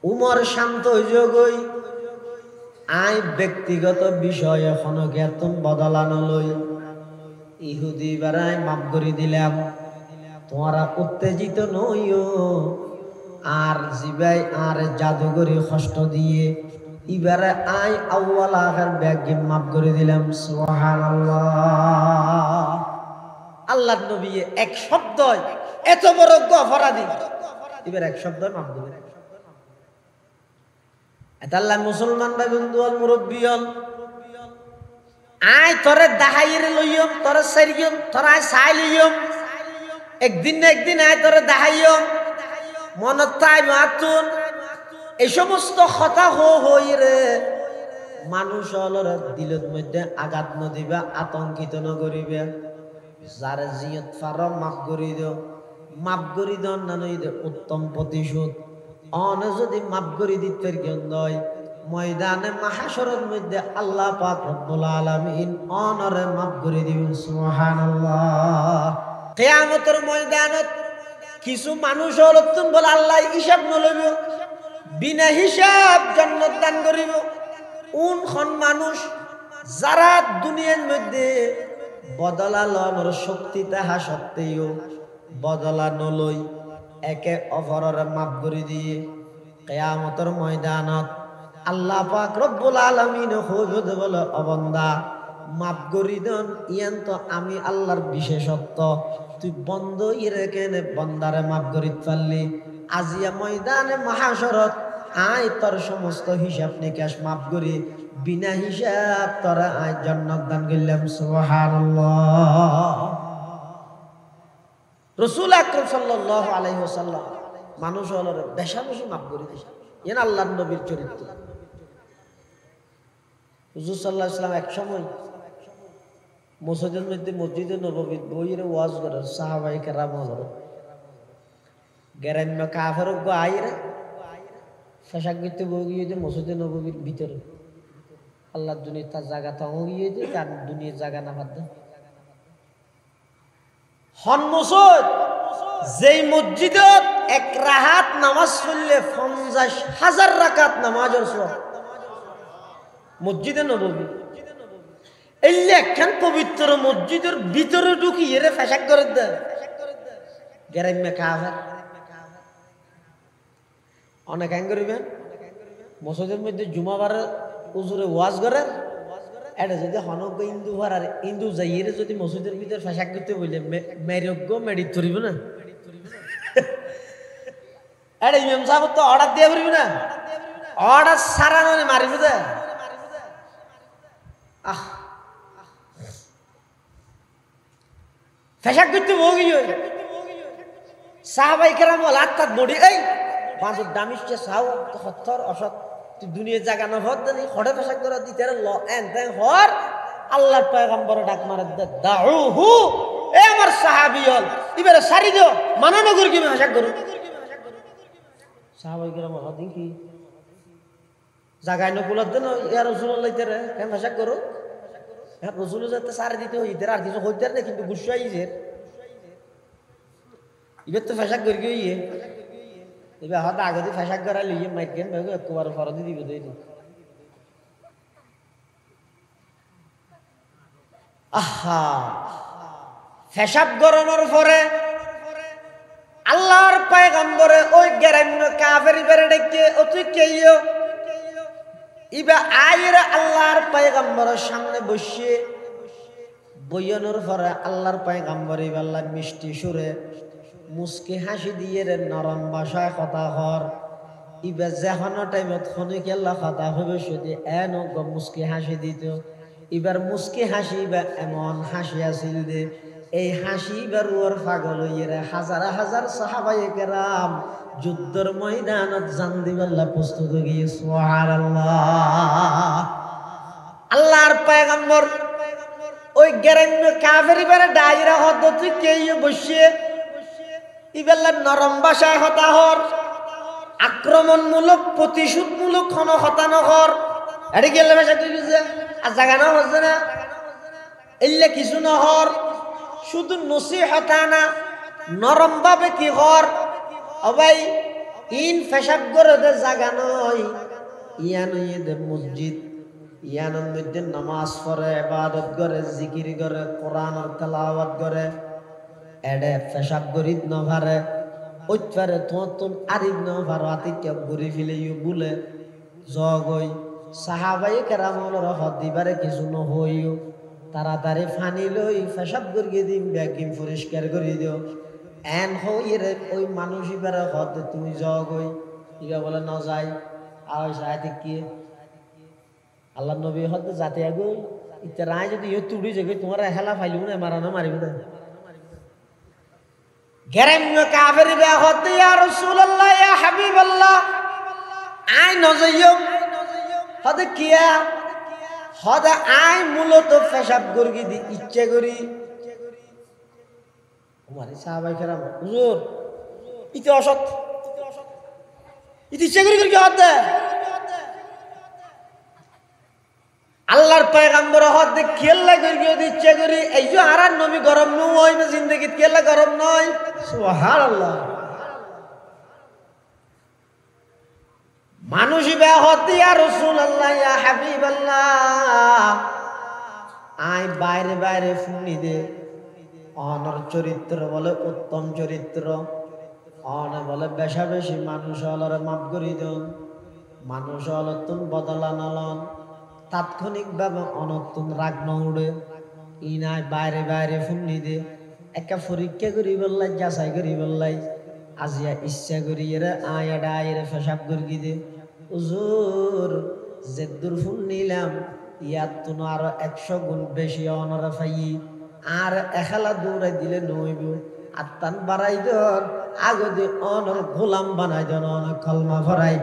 উমর শান্ত হইজগই I ব্যক্তিগত বিষয় এখনো জ্ঞাতন বদলানো লই ইহুদি বেড়াই মাফ করে দিলাম তোমরা উত্তেজিত নইও আর জিবাই আর জাদুঘরি কষ্ট দিয়ে এবারে আই আউয়াল আখির ব্যাগে মাফ করে দিলাম সুবহানাল্লাহ। আল্লাহর নবী এক শব্দ এত বড় অপরাধী এবার এক শব্দ মাফ করে দিলেন। এতাল্লাহ মুসলমান ভাই বন্ধু হল মুরব্বী হল আয় তোরে দাহাইরে লইয়ম তোরে সারিয়ম তোরা চাই লইয়ম একদিন না একদিন আয় তোরে দাহাইয়ম মনত তাই মাতুন এই সমস্ত কথা হই রে মানুষ হলর দিলের মধ্যে আঘাত নদিবা আতঙ্কিত নগরিবে যার জিয়ত ফার মাফ করি দিও মাফ করি দিও না নই উত্তম প্রতিশোধ অন যদি মাফ করি দিতে নয় ময়দানে মাহশরের মধ্যে আল্লাহ পাক রব্বুল আলামিন অনরে মাফ করে দিবেন সুবহানাল্লাহ। কিয়ামতের ময়দানত কিছু মানুষ হলতুন বলে আল্লাহ হিসাব নলইব বিনা হিসাব জান্নাত দান করিব কোন খন মানুষ যারা দুনিয়ার মধ্যে বদলা লওয়ার শক্তি তাহা সত্ত্বেও বদলা নলই একে অপরের মাফ করে দিয়ে কিয়ামতের ময়দানত আল্লাহ পাক রব্বুল আলামিন হইবে বলে অবন্দা মাফ করি দেন ইয়ান তো আমি আল্লাহর বিশেষত্ব তুই বন্ধ ইরে কেনে বন্দারে মাফ করিতে পারলি আজিয়া ময়দানে মাহশরত আয় তোর সমস্ত হিসাব নিকাশ মাফ করি বিনা হিসাব তোরা আয় জান্নাত দান করলাম সুবহানাল্লাহ। রাসূল আকরাম সাল্লাল্লাহু আলাইহি ওয়াসাল্লাম মানুষ হলরে বেশা বেশি মাফ করে দিয়েছে এন আল্লাহর নবীর চরিত্র। হুজুর সাল্লাল্লাহু আলাইহি ওয়াসাল্লাম এক সময় মসজিদে নববীত বইরে ওয়াজ করে সাহাবায়ে কেরাম হল গ্রাম্য কাফের গো আইরে ফেশাক গিতে বগিয়ে যে মসজিদে নববীর ভিতরে আল্লাহর দুনিয়া তার জায়গা তো হইয়ে যে তার দুনিয়ার জায়গা না বাদ হন মসজিদ যেই মসজিদত এক রাহাত নামাজ পড়লে 50,000 রাকাত নামাজের সওয়াব মসজিদে নববী এই একখান পবিত্র মসজিদের ভিতরে ঢুকিয়ে রে ফেশাক করে দেয় গ্রাম্য কাফের অনেক আইন করিবেন মসজিদের মধ্যে জুমাবারে হুজুরে ওয়াজ করে এটা যদি হনজ্ঞ হিন্দু হওয়ার আর হিন্দু যাইয়ে যদি মসজিদের ভিতরে ফেশাক করতে বললে মেরজ্ঞ মেডি ধরিব না এটা ইমাম সাহেব তো অর্ডার দিয়ে পারিব না অর্ডার সারা মানে মারিব দে আহ ফেশাক করতে বগি সাহাবাই কেরাম বল আত্মাত বডি এই বাঁধর দামিষ্টি সাউ হত্তর অসৎ তুই দুনিয়ার জায়গা না হত জানি হঠাৎ ফেশাক করে দিতে ল এন তেন হর আল্লাহর পয়গম্বর ডাক মারে দাউহু এ আমার সাহাবী হল এবারে সারি দিও মানা নগর কি ফেশাক করু সাহাবাই কেরাম হদিন কি জায়গায় নকুলত দেন ইয়া রাসূলুল্লাহ তেরে কেন ফেশাক করু হ্যাঁ রসুল যাতে সারি দিতে হইতে আর কিছু হইতে না কিন্তু গুসাই যে এবার তো ফেশাক করি গিয়ে এবার হয়তো আগে দিয়ে ফেশাক করা লিয়ে মাইক গেম ভাবে একবার ফরদি দিব দেই আহা ফেশাব গরমের পরে আল্লাহর পয়গম্বরে ওই গ্রাম্য কাফের ইবারে ডেকে ও তুই কেইও ইবা আইরা আল্লাহর পয়গম্বরের সামনে বসে বইয়ানোর পরে আল্লাহর পয়গম্বর ইবাল্লাহ মিষ্টি সুরে মুস্কি হাসি দিয়ে রে নরম ভাষায় কথা হর ইবা যেখানো টাইমত খনিক আল্লাহ কথা হবে যদি এন মুস্কি হাসি দিত এবার মুস্কি হাসি বা এমন হাসি আসিল দে এই হাসি এবার ওর পাগল হইয়ে হাজার হাজার সাহাবায়ে কেরাম যুদ্ধের ময়দানত জান দিবাল্লাহ প্রস্তুত হয়ে সুবহানাল্লাহ। আল্লাহর পয়গম্বর ওই গ্রাম্য কাফের ইবারে ডাইরা হদ তুই কেই বসে ইবাল্লাহ নরম ভাষায় হতা হর আক্রমণমূলক প্রতিশোধমূলক কোন হতা নহর এটি গেলে ভাষা তুই বুঝে আর জায়গা না হচ্ছে না এলে কিছু নহর শুধু নসিহত না নরম ভাবে কি হর ভাই ইন পেশাব করে দে জাগা নয়, ইয়ান দে মসজিদ, ইয়ানোর মধ্যে নামাজ পড়ে, ইবাদত করে, জিকির করে, কোরআনের তেলাওয়াত করে, এডে পেশাব গরিব ন পারে, ওইপারে তোর আরিব ন পারো আতিকে ঘুরি ফেলে বলে জগই সাহাবাই কেরামর হদ দিবারে কিছু নহইও, তাড়াতাড়ি ফানি লই পেশাব করিয়ে দিম, ব্যাগিম পরিষ্কার করে দিও। এন হইরে ওই মানুষ ইবারে হদ তুমি জগই ইবা বলে ন যাই আর সাহায্য কি আল্লাহ নবী হদ যাতে আগো ইতে রায় যদি ইয়ে তুড়ি যাবে তোমার হেলা ফাইলিও না মারানো মারিব না গেরেম কাফের বে হদ ইয়া রাসূলুল্লাহ ইয়া হাবিবাল্লাহ আই নজাইও হদ কিয়া হদ আই মূলত পেশাব গর্গি দি ইচ্ছে করি আমার সাহাবায়ে কেরাম হুজুর ইতে অসৎ ইতে ইচ্ছে করি কি হদ আল্লাহর পয়গম্বর হদ খেলা করি ইচ্ছে করি এই যে আর নবী গরম নয় না জিন্দেগিত খেলা গরম নয় সুবহানাল্লাহ মানুষই বে হদ ইয়া রাসূলুল্লাহ ইয়া হাবিবাল্লাহ আই বাইরে বাইরে ফুনি দে অনর চরিত্র বলে উত্তম চরিত্র অন বলে বেশা বেশি মানুষ হলরে মাফ করি দেন মানুষ হল তুন বদলা নলন তাৎক্ষণিকভাবে অনতুন রাগ ন উড়ে ইনাই বাইরে বাইরে ফুনি দে একটা পরীক্ষা করি বললাই যাচাই করি বললাই আজিয়া ইচ্ছা করি এরে আয় এডা আয়ের পেশাব করি দে হুজুর যেদুর ফুন নিলাম ইয়াত তুন আরো 100 গুণ বেশি অনরে পাই আর এখালা দৌড়াই দিলে নইব আত্মান বাড়াই দর আগদি অনর গোলাম বানাই দেন অনেক কলমা ভরাই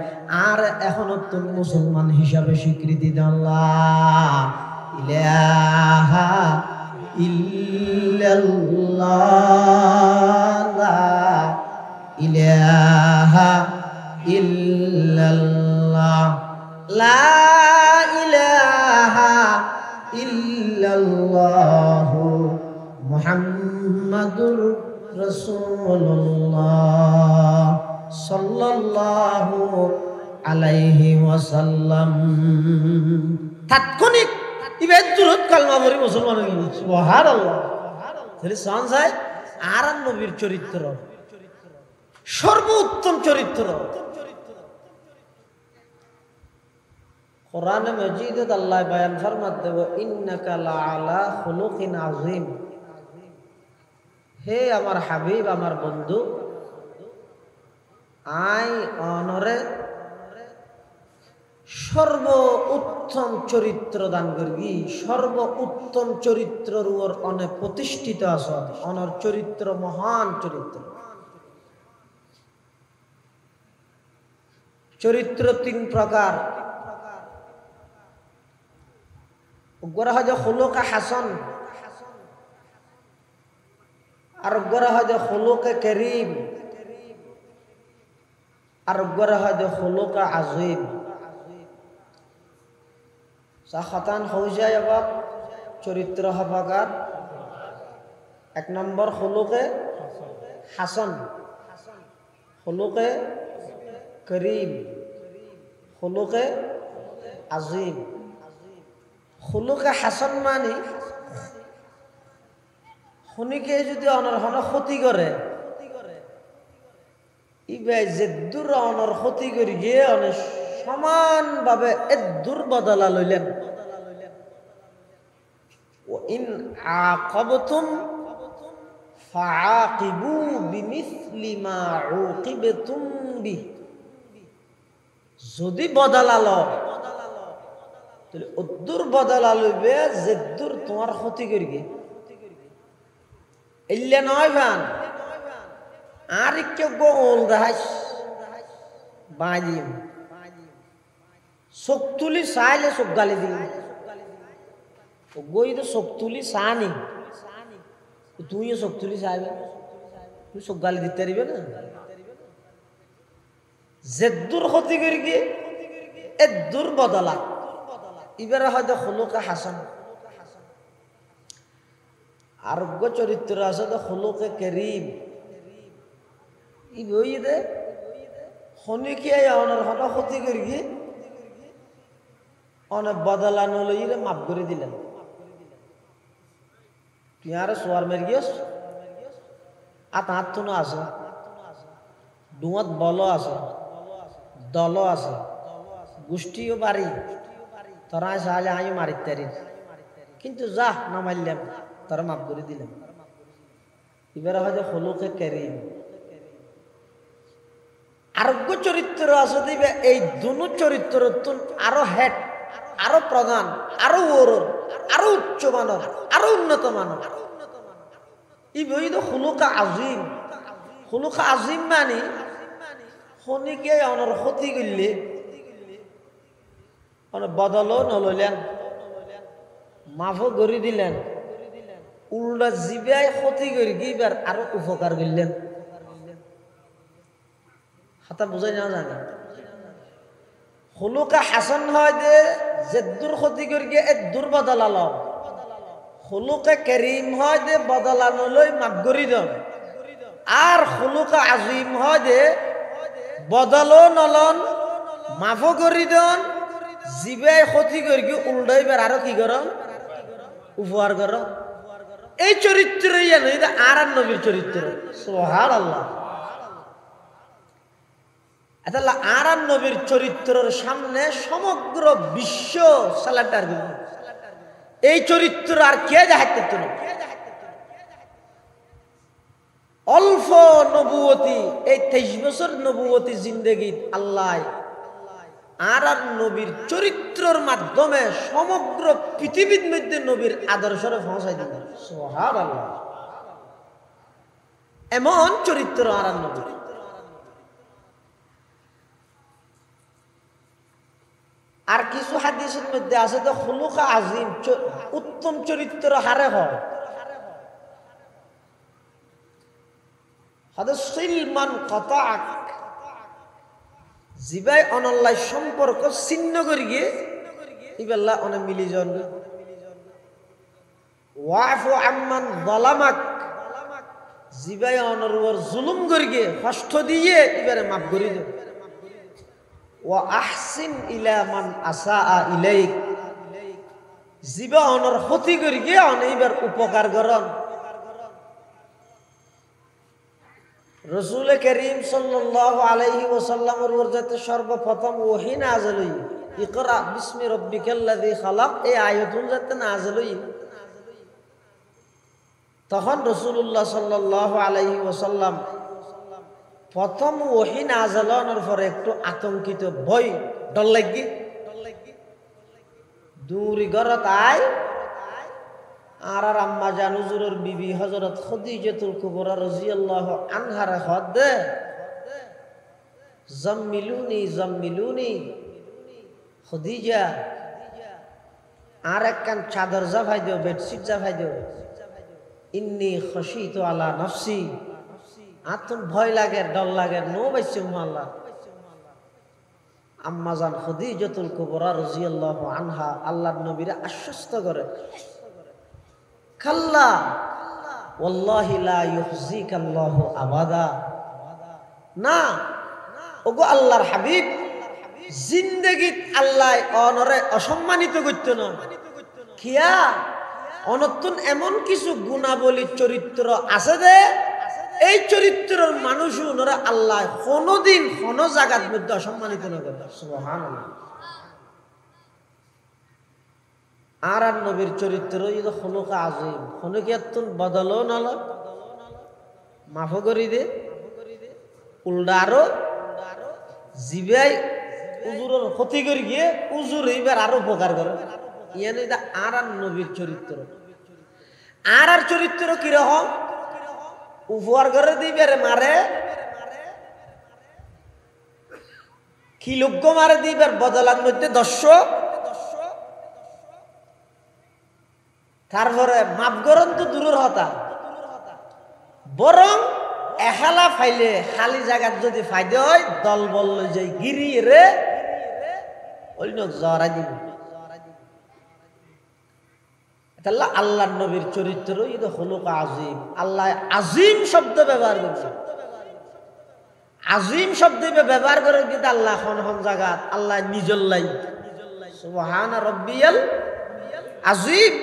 আর এখনো তুমি মুসলমান হিসাবে স্বীকৃতি দেন আল্লাহ ইলাহা ইল্লাল্লাহ ইলাহা ইল্লাল্লাহ লা ইলাহা ইল্লাল্লাহ মুহাম্মাদুর রাসূলুল্লাহ সাল্লাল্লাহু আলাইহি ওয়াসাল্লাম তাৎক্ষণিক ইবাদ জুরত কালমা পড়ি মুসলমান হয়ে গেছে সুবহানাল্লাহ তাহলে সঞ্জয় আর নবীর চরিত্র সর্বোত্তম চরিত্র কোরআনে মাজিদে আল্লাহ বয়ান ফরমাতে ওয়া ইন্নাকা লাআলা খুলুকিন আযীম হে আমার হাবিব আমার বন্ধু আই অনরে সর্ব উত্তম চরিত্র দান করি সর্ব উত্তম চরিত্রর উপর অনেক প্রতিষ্ঠিত আছে অনর চরিত্র মহান চরিত্র চরিত্র 3 প্রকার উগ্র হয় যে খুলুক হাসান আর উগ্র হয় যে খুলুক করিম আর উগ্র হয় যে খুলুক আযীম সাখাতান হয়ে যায় আবার চরিত্র হবাকার 1 নম্বর খুলুকে হাসান খুলুকে করিম খুলুকে আযীম খুলুকে হাসান মানে শুনিকে যদি অনর হন ক্ষতি করে ইবাই যে দূর অনর ক্ষতি করি গিয়ে অনেক সমান ভাবে এদুর বদলা লইলেন ও ইন আকাবতুম ফাআকিবু বিমিসলি মা উকিবতুম বি যদি বদলা ল তাহলে অদূর বদলা লইবে যে দূর তোমার ক্ষতি করিবে ইল্লে নয় ভান আর কেউ গোল দেখাস বাজিম চোখ তুলি চাইলে চোখ গালি দিল গই তো চোখ তুলি চানি তুমিও চোখ তুলি চাইবে তুমি চোখ গালি দিতে পারিবে না যে দূর ক্ষতি করি কি এ দূর বদলা এবারে হয়তো খুলুকে হাসান আরোগ্য চরিত্র আছে তো খুলুকে করিম ই বই দে শনিকে অনের হঠাৎ ক্ষতি করি অনেক বদলানো লইলে মাফ করে দিলেন তুই আর সোয়ার মেরে গিয়েছ হাত আছে ডুঁয়াত বল আছে দল আছে গোষ্ঠীও বাড়ি তোরা চাইলে আমি মারি তারি কিন্তু যা না মারলাম তারা মাফ করে দিলাম এবারে হয়তো হলুকে কেরিম আরোগ্য চরিত্র আছে দিবে এই দুনো চরিত্র আরো হেড আরো প্রধান আরো ওরর আরো উচ্চ মানব আরো উন্নত মানব এই বই তো হলুকা আজিম মানে শনিকে অনর ক্ষতি করলে বদলও নলইলেন মাফও করে দিলেন উল্টা জিবাই ক্ষতি করে গিয়ে আরো উপকার করলেন হাতা বুঝাই না জানে হলুকা হাসান হয় যে দূর ক্ষতি করে গিয়ে এক দূর বদলাল হলুকা করিম হয় দে বদলানো লই মাফ করি দেন আর হলুকা আজিম হয় দে বদলও নলন মাফও করি দেন জিবাই ক্ষতি করে গিয়ে উল্টাইবার আরো কি কর উপহার কর এই চরিত্র আর নবীর চরিত্র সুবহানাল্লাহ আর নবীর চরিত্রের সামনে সমগ্র বিশ্ব সালাটার এই চরিত্র আর কে দেখাইতে অল্প নবুয়তি এই 23 বছর নবুয়তি জিন্দেগি আল্লাহ আর নবীর চরিত্রের মাধ্যমে সমগ্র পৃথিবীর মধ্যে নবীর আদর্শরে পৌঁছাই দিলেন সুবহানাল্লাহ এমন চরিত্র আর নবীর আর কিছু হাদিসের মধ্যে আছে তো খুলুকা আজিম উত্তম চরিত্র হারে হয় হাদা সিলমান কাতাক জিবাই অনল্লাই সম্পর্ক ছিন্ন করি গিয়ে ইবাল্লাহ অনেক মিলি জন ওয়াফু আম্মান যালামাক জিবাই অনরুর জুলুম করি গিয়ে কষ্ট দিয়ে এবারে মাফ করি দাও ওয়া আহসিন ইলা মান আসা ইলাইক জিবা অনর ক্ষতি করি গিয়ে অনেকবার উপকার করন রসুল করিম সাল্লাল্লাহু আলাইহি ওয়াসাল্লামের উপর সর্বপ্রথম ওহী নাযিল হই ইকরা বিসমি রাব্বিকাল্লাযী খালাক এই আয়াতুন যাতে নাযিল হই তখন রাসূলুল্লাহ সাল্লাল্লাহু আলাইহি ওয়াসাল্লাম প্রথম ওহী নাযিল হওয়ার পরে একটু আতঙ্কিত ভয় ডর লাগি দূরি গরত আয় আর আম্মা জান হুজুরের বিবি হযরত খাদিজাতুল কুবরা রাদিয়াল্লাহু আনহার হদ জাম্মিলুনি খাদিজা আর একখান চাদর জাফাই দিও বেডশিট জাফাই দিও ইন্নী খাশিতু আলা নফসি আতন ভয় লাগে ডর লাগে নো বাইসুম আল্লাহ আম্মা জান খাদিজাতুল কুবরা রাদিয়াল্লাহু আনহা আল্লাহর নবীরে আশ্বস্ত করে কাল্লা ওয়াল্লাহি লা ইউহজিকাল্লাহু আবাদা না ওগো আল্লাহর হাবিব জিন্দেগীত আল্লাহ অনরে অসম্মানিত করতে না কিয়া অনতুন এমন কিছু গুণাবলী চরিত্র আছে যে এই চরিত্রের মানুষ ওনারা আল্লাহ কোনোদিন কোন জায়গার মধ্যে অসম্মানিত না করে সুবহানাল্লাহ আর নবীর চরিত্র ಇದು খুলুক আজিম খুলুকিয়াতুন বদলও নল মাফ করি দে উল্টা আরো জিবাই উজুরের ক্ষতি করে গিয়ে উজুর এইবার আরো উপকার করে ইয়ানি আর নবীর চরিত্র আর চরিত্র কিরকম উপহার করে দিবে মারে কি লোক মারে দিবার বদলার মধ্যে দর্শক তারপরে মাপ গরম তো দূরের হতা বরং এখালা ফাইলে খালি জায়গার যদি ফাইদে হয় দল বল যাই গিরি রে অন্য জরা দিব আল্লাহ নবীর চরিত্র এটা হলো আজিম আল্লাহ আজিম শব্দ ব্যবহার করছে আজিম শব্দ ব্যবহার করে কিন্তু আল্লাহ হন হন জায়গা আল্লাহ নিজল্লাই সুবহানা রাব্বিয়াল আজিম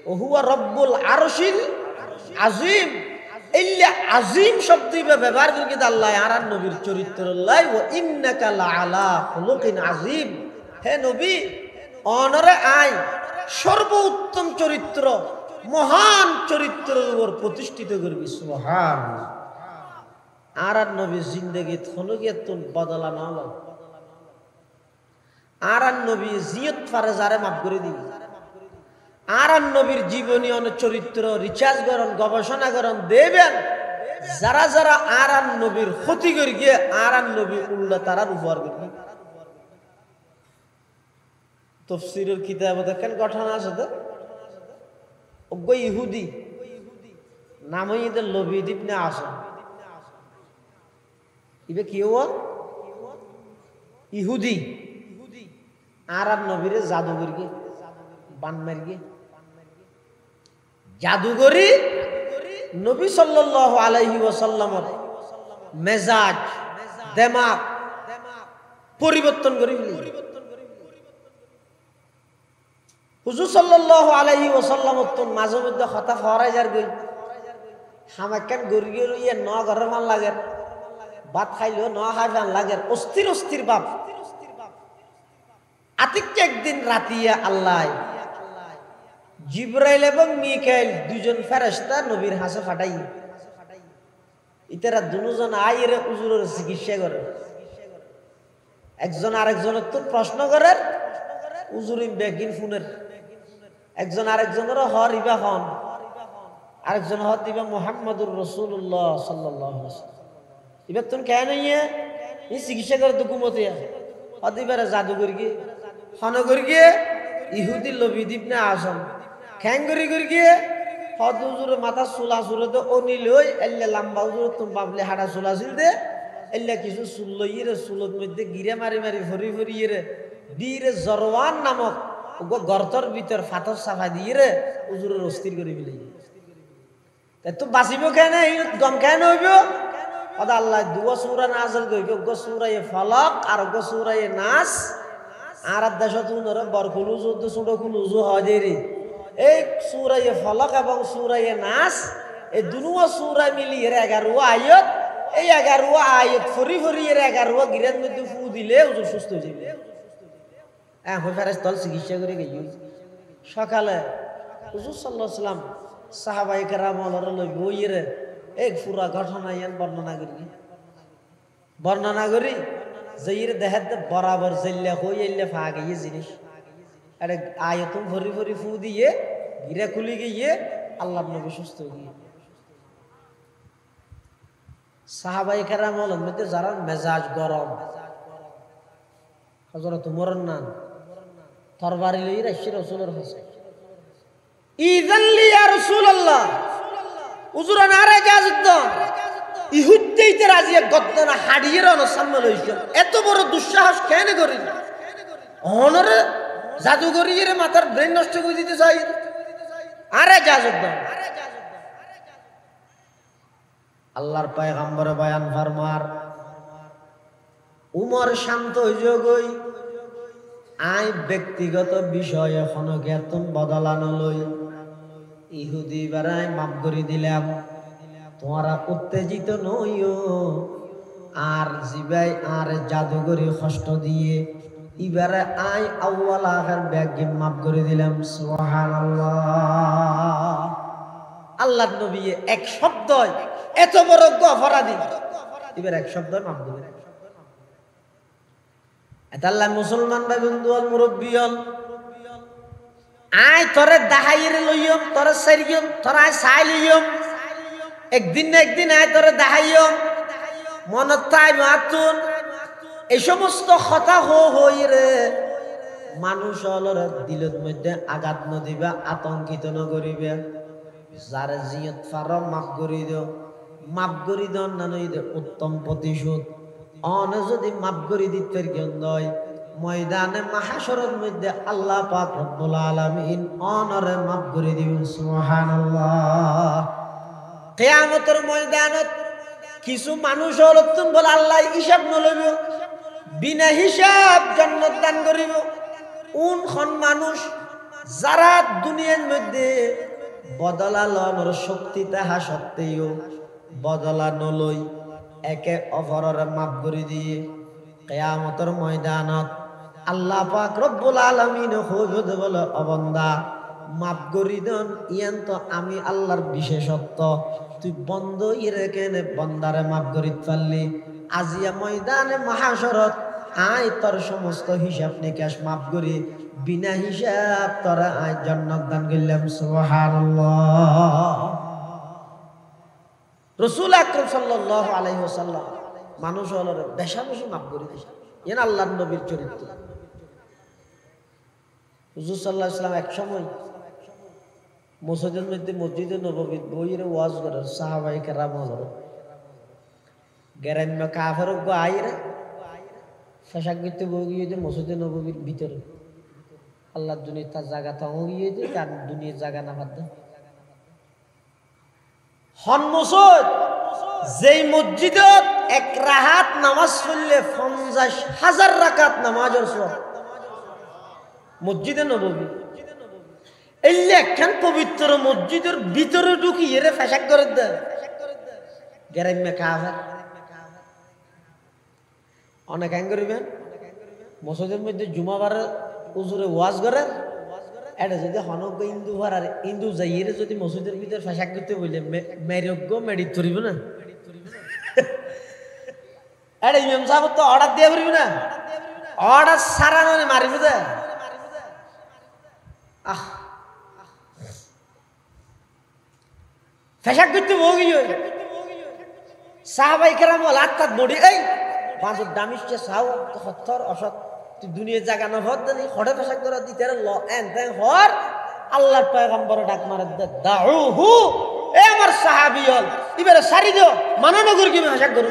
ও হুয়া রব্বুল আরশিল আজিম। ইল্লা আজিম শব্দ ব্যবহার করে কিন্তু আল্লাহ আর নবীর চরিত্র লাই ও ইন্নাকা লাআলা খুলুকিন আজিম। হে নবী অনরে আই সর্বোত্তম চরিত্র মহান চরিত্রের উপর প্রতিষ্ঠিত করবি সুবহানাল্লাহ। আর নবী জিন্দগি থনগে তুন বদলা না হলো আর নবী জিয়ত ফারে যারে মাফ করে দিবি। আর নবীর জীবনী অনেক চরিত্র রিচার্জ করন গবেষণা করন দেবেন যারা যারা আর নবীর ক্ষতি করে গিয়ে আর নবী উল্লা তারার উপর করবি। তফসিরের কিতাবে দেখেন ঘটনা আছে তো ওগো ইহুদি নাম ইদের লবিদ ইবনে আসম ইবে কি হওয়া ইহুদি আর নবীরে জাদুগর গে বানমার গে জাদুগরি নবী সাল্লাল্লাহু আলাইহি ওয়াসাল্লামের মেজাজ দিমাগ পরিবর্তন করে ফেলি। হুজুর সাল্লাল্লাহু আলাইহি ওয়াসাল্লাম তো মাঝে মধ্যে কথা ফরাই যার গই হামাকেন গরি গরি ইয়ে ন ঘরের মান লাগে ভাত খাইলো ন খাইফান লাগে অস্থির অস্থির বাপ আতিককে একদিন রাতিয়া আল্লাহ জিবরাইল এবং মিকাইল দুজন ফেরেশতা নবীর হাসে ফাটাই ইতারা দুজন আইরে হুজুরের চিকিৎসা করে একজন আরেকজনের তো প্রশ্ন করে হুজুর বেগিন ফোনের একজন আরেকজনের হর ইবা হন আরেকজন হর দিবা মুহাম্মদুর রাসূলুল্লাহ সাল্লাল্লাহু আলাইহি ওয়াসাল্লাম ইবা তুন কেন ইয়ে এই চিকিৎসা করে তো ঘুমোতিয়া অদিবারে জাদুগর গিয়ে হনগর গিয়ে ইহুদি লবিদ ইবনে আসম খ্যাঙ্গরি গর গিয়ে হদ হুজুর মাথা চুলা চুলে তো অনি লই এল্লে লম্বা হুজুর তুম বাবলে হাড়া চুলা ছিল দে এল্লে কিছু চুল লইয়ে রে চুলত মধ্যে গিরে মারি মারি ভরি ভরিয়ে রে দিয়ে জরওয়ান নামক গর্তর ভিতর ফাতর সাফা দিয়ে রে হুজুরের অস্থির করে ফেলে তাই তো বাঁচিব কেন গম কেন হইব ওদা আল্লাহ দুয়া সূরা নাযিল কইব গো সূরা ফালাক আর গো সূরা নাস আর দেশত উনরে বরকুল যুদ্ধ ছোট কুল উজু হয় রে এই সূরা ফালাক এবং সূরা নাস এই দুনুয়া সূরা মিলিয়ে 11 আয়াত এই 11 আয়াত ফরি ফরি এর 11 গিরাত মধ্যে ফু দিলে হুজুর সুস্থ হয়ে যাবে। এখন ফেরেশতা চিকিৎসা করে গিয়ে সকালে হুজুর সাল্লাল্লাহু আলাইহি ওয়াসাল্লাম সাহাবায়ে কেরামরা লই বইরে এক পুরা ঘটনা ইয়ান বর্ণনা করি যাইরে দেখাতে বরাবর জেল্লা হই এলে ফাগে এই জিনিস আরে আয়াতুম ভরি ভরি ফু দিয়ে গিরা খুলি গিয়ে আল্লাহর নবী সুস্থ হয়ে সাহাবায়ে কেরামদের মধ্যে যারা মেজাজ গরম হযরত উমর না তরবারি লই রাশি রাসূলের কাছে ইযান লি ইয়া রাসূলুল্লাহ হুজুর নারে ইজাজত দাও ইহুদ্দেইতে রাজি গদ্দনা হাড়িয়ে রন সামনে লইছো এত বড় দুঃসাহস কেন করি অনরে জাদুগরির মাথার ব্রেন নষ্ট করে দিতে চাই আরে ইজাজত দাও আল্লাহর পয়গম্বর বয়ান ফরমার উমর শান্ত হইজো গই আই ব্যক্তিগত বিষয়ে কোনো জ্ঞাতন বদলানো লই ইহুদি বারাই মাফ করে দিলাম তোমরা উত্তেজিত নইও আর জিবাই আর জাদুগরি কষ্ট দিয়ে এবারে আই আউয়াল আখির ব্যাগে মাফ করে দিলাম সুবহানাল্লাহ। আল্লাহর নবী এক শব্দ এত বড় অপরাধী এবার এক শব্দ মাফ করে এতাল্লাহ মুসলমান ভাই বন্ধু হল মুরব্বী হল আয় তোরে দাহাইরে লইয়ম তোরে সারিয়ম তোরা সাইলিয়ম একদিন না একদিন আয় তোরে দাহাইয়ম মনত তাই মাতুন এই সমস্ত কথা হই রে মানুষ হলর দিলের মধ্যে আঘাত ন দিবা আতঙ্কিত ন করিবে যার জিয়ত ফার মাফ করি দিও মাফ করি দিও না নই উত্তম প্রতিশোধ অন যদি মাফ করে দিতে নয় ময়দানে মাহশরের মধ্যে আল্লাহ পাক রব্বুল আলামিন অনরে মাফ করে দিবেন সুবহানাল্লাহ। কিয়ামতের ময়দানত কিছু মানুষ হলতুন বলে আল্লাহ হিসাব নলইব, বিনা হিসাব জান্নাত দান করিব। কোন মানুষ যারা দুনিয়ার মধ্যে বদলা লওয়ার শক্তি তাহা সত্ত্বেও বদলা নলই, একে অপরের মাফ করে দিয়ে কিয়ামতের ময়দানত আল্লাহ পাক রব্বুল আলামিন হইবে বলে অবন্দা মাফ করি দেন, ইয়ান তো আমি আল্লাহর বিশেষত্ব, তুই বন্ধ ইরে কেনে বন্দারে মাফ করি পারলি। আজিয়া ময়দানে মহাশরত আয় তোর সমস্ত হিসাব নিকাশ মাফ করি, বিনা হিসাব তোরা আয় জান্নাত দান করলাম। সুবহানাল্লাহ। রাসূল আকরাম সাল্লাল্লাহু আলাইহি ওয়াসাল্লাম মানুষ হলরে বেশা বেশি মাফ করে দিয়েছে। এন আল্লাহর নবীর চরিত্র। হুজুর সাল্লাল্লাহু আলাইহি ওয়াসাল্লাম এক সময় মসজিদে নববীত বইরে ওয়াজ করে সাহাবায়ে কেরাম হলরে গ্রাম্য কাফের গো আইরে ফেশাক গিতে বগিয়ে যে মসজিদে নববীর ভিতরে আল্লাহর দুনিয়া তার জায়গা তো গিয়ে যে তার দুনিয়ার জায়গা না বাদ হন মসজিদ যেই মসজিদত এক রাহাত নামাজ পড়লে 50,000 রাকাত নামাজের সওয়াব। মসজিদে নববী এই একখান পবিত্র মসজিদের ভিতরে ঢুকিয়ে রে ফেশাক করে দেয় গ্রাম্য কাফের। অনেক আইন করিবেন মসজিদের মধ্যে জুমাবারে উজুরে ওয়াজ করে, এটা যদি হনজ্ঞ হিন্দু হওয়ার আর হিন্দু যাইয়ে যদি মসজিদের ভিতরে ফেশাক করতে বললে মেরজ্ঞ মেডি ধরিব না, এটা ইমাম সাহেব তো অর্ডার দিয়ে পারিব না, অর্ডার সারা মানে মারিব দে। আহ ফেশাক করতে বগি সাহাবাই কেরাম বল আত্মাত বডি এই বাঁধর দামিষ্ঠে সাউ হত্তর অসৎ তুই দুনিয়ার জায়গা না হত জানি হঠাৎ ফেশাক করে দিতে ল এন তেন হর আল্লাহর পয়গম্বর ডাক মারে দে দাউহু এ আমার সাহাবী হল ইবারে সারি দিও মানা নগর কি ফেশাক করু।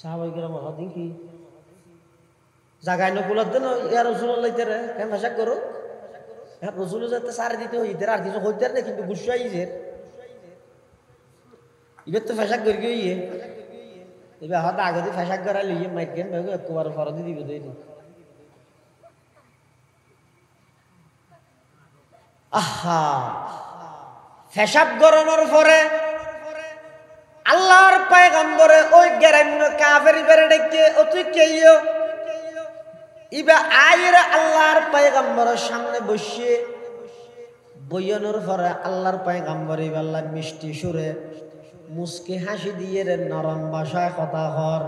সাহাবাই কেরাম হদিন কি জায়গায় নকুলত দেন ইয়া রাসূলুল্লাহ লইতেরে কেন ফেশাক করু। হ্যাঁ রসুল যাতে সারে দিতে হইতে আর কিছু হইতে না, কিন্তু গুসা ইজের এবার তো ফেশাক করি গিয়ে এবার হয়তো আগে দিয়ে ফেশাক করা লিয়ে মাইক গেন ভাই একবার ফরদি দিব তৈরি। আহা ফেশাব গরমের পরে আল্লাহর পয়গম্বরে ওই গ্রাম্য কাফের ইবারে ডেকে ও তুই কেইও ইবা আইরা আল্লাহর পয়গম্বরের সামনে বসিয়ে বইয়ানোর পরে আল্লাহর পয়গম্বর ইবাল্লাহ মিষ্টি সুরে মুস্কি হাসি দিয়ে রে নরম ভাষায় কথা হর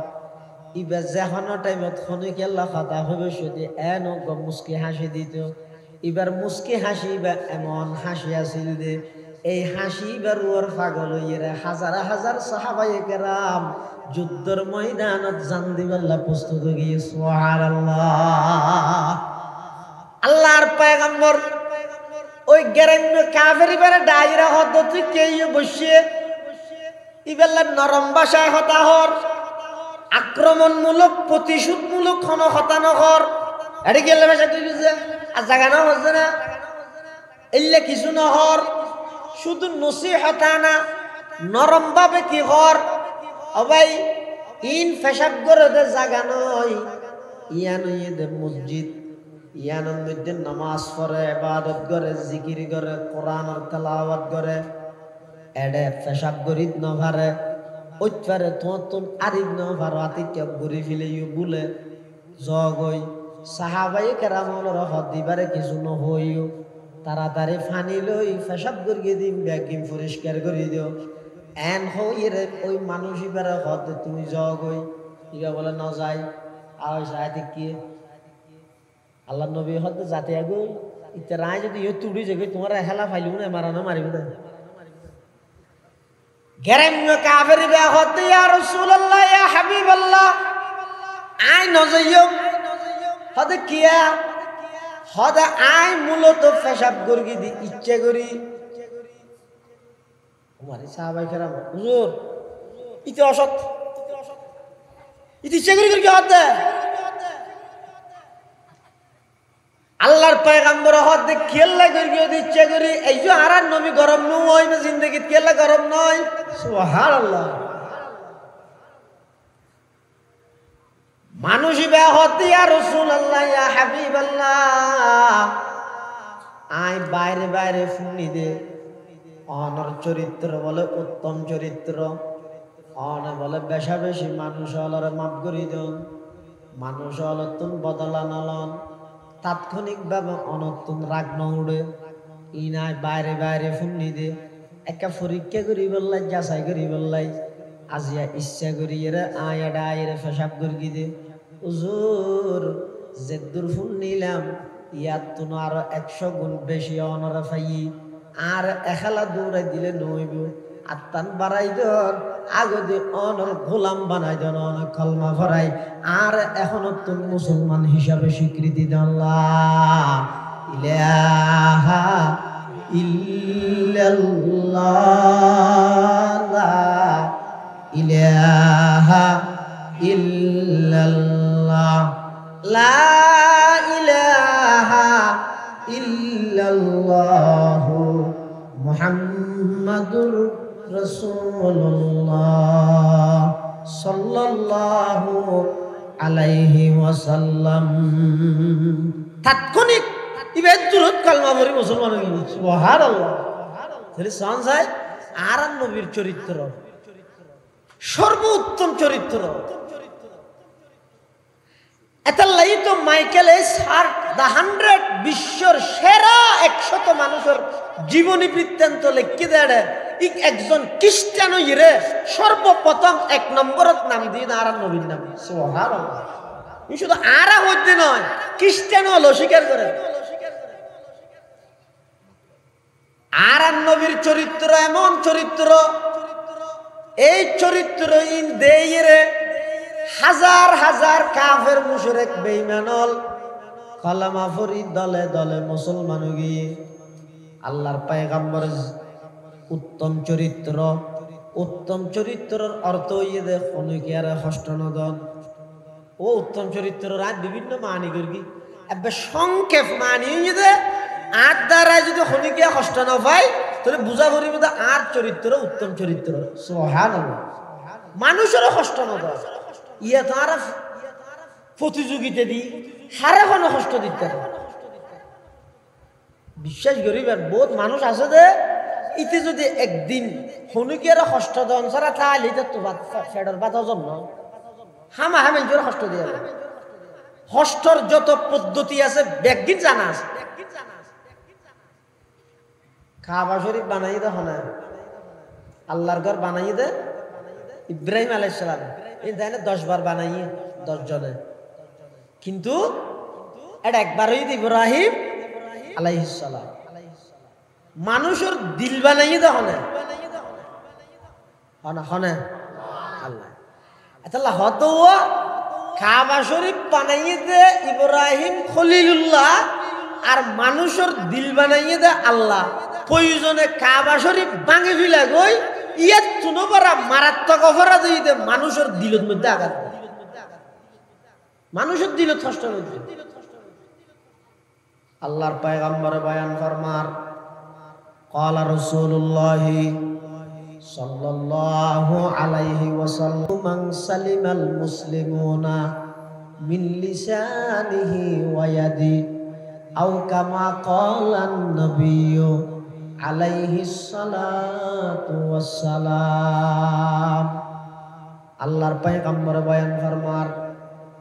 ইবা যেখানো টাইমত খনি কেল্লা কথা হবে যদি এন মুস্কি হাসি দিত। এবার মুস্কি হাসি বা এমন হাসি আসিল দে এই হাসি এবার ওর পাগল হইয়ে হাজার হাজার সাহাবায়ে কেরাম যুদ্ধের ময়দানত জান দিবাল্লা প্রস্তুত হয়ে সুবহানাল্লাহ। আল্লাহর পয়গম্বর ওই গ্রাম্য কাফের ইবারে ডাইরা হদ তুই কেই বসিয়ে ইবাল্লা নরম ভাষায় হতা হর আক্রমণমূলক প্রতিশোধমূলক ক্ষণ হতানো হর এটা গেলে ভাষা তুই বুঝে আর জায়গা না হচ্ছে না এলে কিছু না হর শুধু নসিহতা না নরম ভাবে কি হর অবাই ইন ফেশাব করে দে জায়গা নয় ইয়ান দে মসজিদ ইয়ানোর মধ্যে নামাজ পড়ে ইবাদত করে জিকির করে কোরআনের তেলাওয়াত করে এডে ফেশাব গরিব ন ভারে ওইপারে তোর আরিব ন ভার আতিকে ঘুরি ফেলে বলে জগই সাহাবায়ে কেরামর হদ দিবারে কিছু ন হইও তাড়াতাড়ি ফানি লই ফেশাব করিয়ে দিম ব্যাগিম পরিষ্কার করে দিও এন হইরে ওই মানুষ ইবারে হদ তুমি জগই ইবা বলে ন যাই আর সাথে কি আল্লাহ নবী হদ যাতে আগই ইতে রায় যদি ইয়ে তুড়ি জগে তোমার হেলা ফাইলু না মারানো মারিব দে গ্রাম্য কাফের বে হদ ইয়া রাসূলুল্লাহ ইয়া হাবিবাল্লাহ আই নজইও হদ কিয়া হদ আই মূলত ফেশাব গর্গি দি ইচ্ছে করি ওমারে সাহাবায়ে কেরাম হুজুর ইতে অসৎ ইতে ইচ্ছে করি কি হদ আল্লাহর পয়গম্বর হদ খেলা করি ইচ্ছে করি এই যে আর নবী গরম নয় জিন্দেগিত খেলা গরম নয় সুবহানাল্লাহ। মানুষই বেহতি ইয়া রাসূলুল্লাহ ইয়া হাবিবাল্লাহ আয় বাইরে বাইরে ফুনি দে অনর চরিত্র বলে উত্তম চরিত্র অন বলে বেশা বেশি মানুষ হলরে মাফ করি দেন মানুষ হল তুম বদলা নলন তাৎক্ষণিকভাবে অনতুন রাগ ন উড়ে ইনায় বাইরে বাইরে ফুনি দে একটা পরীক্ষা করি বললাই যাচাই করি বললাই আজিয়া ইচ্ছা করি এরা আয় এটা আয়ের পেশাব করি দে হুজুর যেদুর ফুল নিলাম ইয়ার তুন আরো 100 গুণ বেশি অনরা পাই আর এখালা দৌড়াই দিলে নইব আত্মান বাড়াই দর আগদি অনর গোলাম বানাই দেন অনেক কলমা ভরাই আর এখনো তুমি মুসলমান হিসাবে স্বীকৃতি দেন লা ইলাহা ইল্লাল্লাহ লা ইলাহা ইল্লাল্লাহ লা ইলাহা ইল্লাল্লাহ মুহাম্মাদুর রাসূলুল্লাহ সাল্লাল্লাহু আলাইহি ওয়াসাল্লাম তাৎক্ষণিক ইবাদ দুরুদ কালমা পড়ি মুসলমান হয়ে গেছে সুবহানাল্লাহ তাহলে সঞ্জয় আর নবীর চরিত্র সর্বোত্তম চরিত্র এতাল্লাই তো মাইকেল হার্ট দ্য 100 বিশ্বর সেরা 100 মানুষের জীবনী বৃত্তান্ত লিখে দেয় একজন খ্রিস্টান ইরে সর্বপ্রথম 1 নম্বরত নাম দিয়ে আর নবীর নাম সুবহানাল্লাহ শুধু আরা হইতে নয় খ্রিস্টান হলো স্বীকার করে আর নবীর চরিত্র এমন চরিত্র এই চরিত্র ইন দেইরে হাজার হাজার কাফের মুশরিক বেঈমানল কলমা পড়ি দলে দলে মুসলমান গিয়ে আল্লাহর পয়গম্বর উত্তম চরিত্রের অর্থ ইয়ে দে ফনুকিয়ার হষ্টনদন ও উত্তম চরিত্রের আর বিভিন্ন মানি করি এবার সংক্ষেপ মানি ইয়ে দে আর দ্বারা যদি ফনুকিয়া হষ্ট না পাই তাহলে বুঝা করিব আর চরিত্র উত্তম চরিত্র সুবহানাল্লাহ মানুষেরও হষ্ট নদন ইয়ে তো আর প্রতিযোগিতা দি হারে কোনো কষ্ট দিতে বিশ্বাস করিবেন বহুত মানুষ আছে যে ইতে যদি একদিন হনুকিয়ার কষ্ট দেন সারা তাহলে তো ফেডর বাতা জন্ম হামা হামে জোর কষ্ট দিয়ে কষ্টর যত পদ্ধতি আছে ব্যাগিন জানা আছে কাবা শরীফ বানাই দে হনা আল্লাহর ঘর বানাই দে ইব্রাহিম আলাইহিস সালাম এই দেন 10 বার বানাই 10 জনে কিন্তু এটা একবারই ইব্রাহিম আলাইহিস সালাম মানুষের দিল বানাই দে হনা হনা হনা আল্লাহ আল্লাহ হতো কাবা শরীফ বানাই দে ইব্রাহিম খলিলুল্লাহ আর মানুষের দিল বানাই দে আল্লাহ প্রয়োজনে কাবা শরীফ ভাঙে ফিলা গই ইয়াত তুনবরা মারাত্মক অপরাধ হইতে মানুষের দিলের মধ্যে আঘাত মানুষের দিল কষ্ট হইতে আল্লাহর পয়গম্বর বয়ান ফরমার ক্বালা রাসূলুল্লাহ সাল্লাল্লাহু আলাইহি ওয়াসাল্লাম মান সালিমাল মুসলিমুনা মিন লিসানিহি ওয়া ইয়াদি আও কামা ক্বালান নাবিয়্যু আলাইহিস সালাতু ওয়াস সালাম আল্লাহর পয়গম্বর বয়ান ফরমার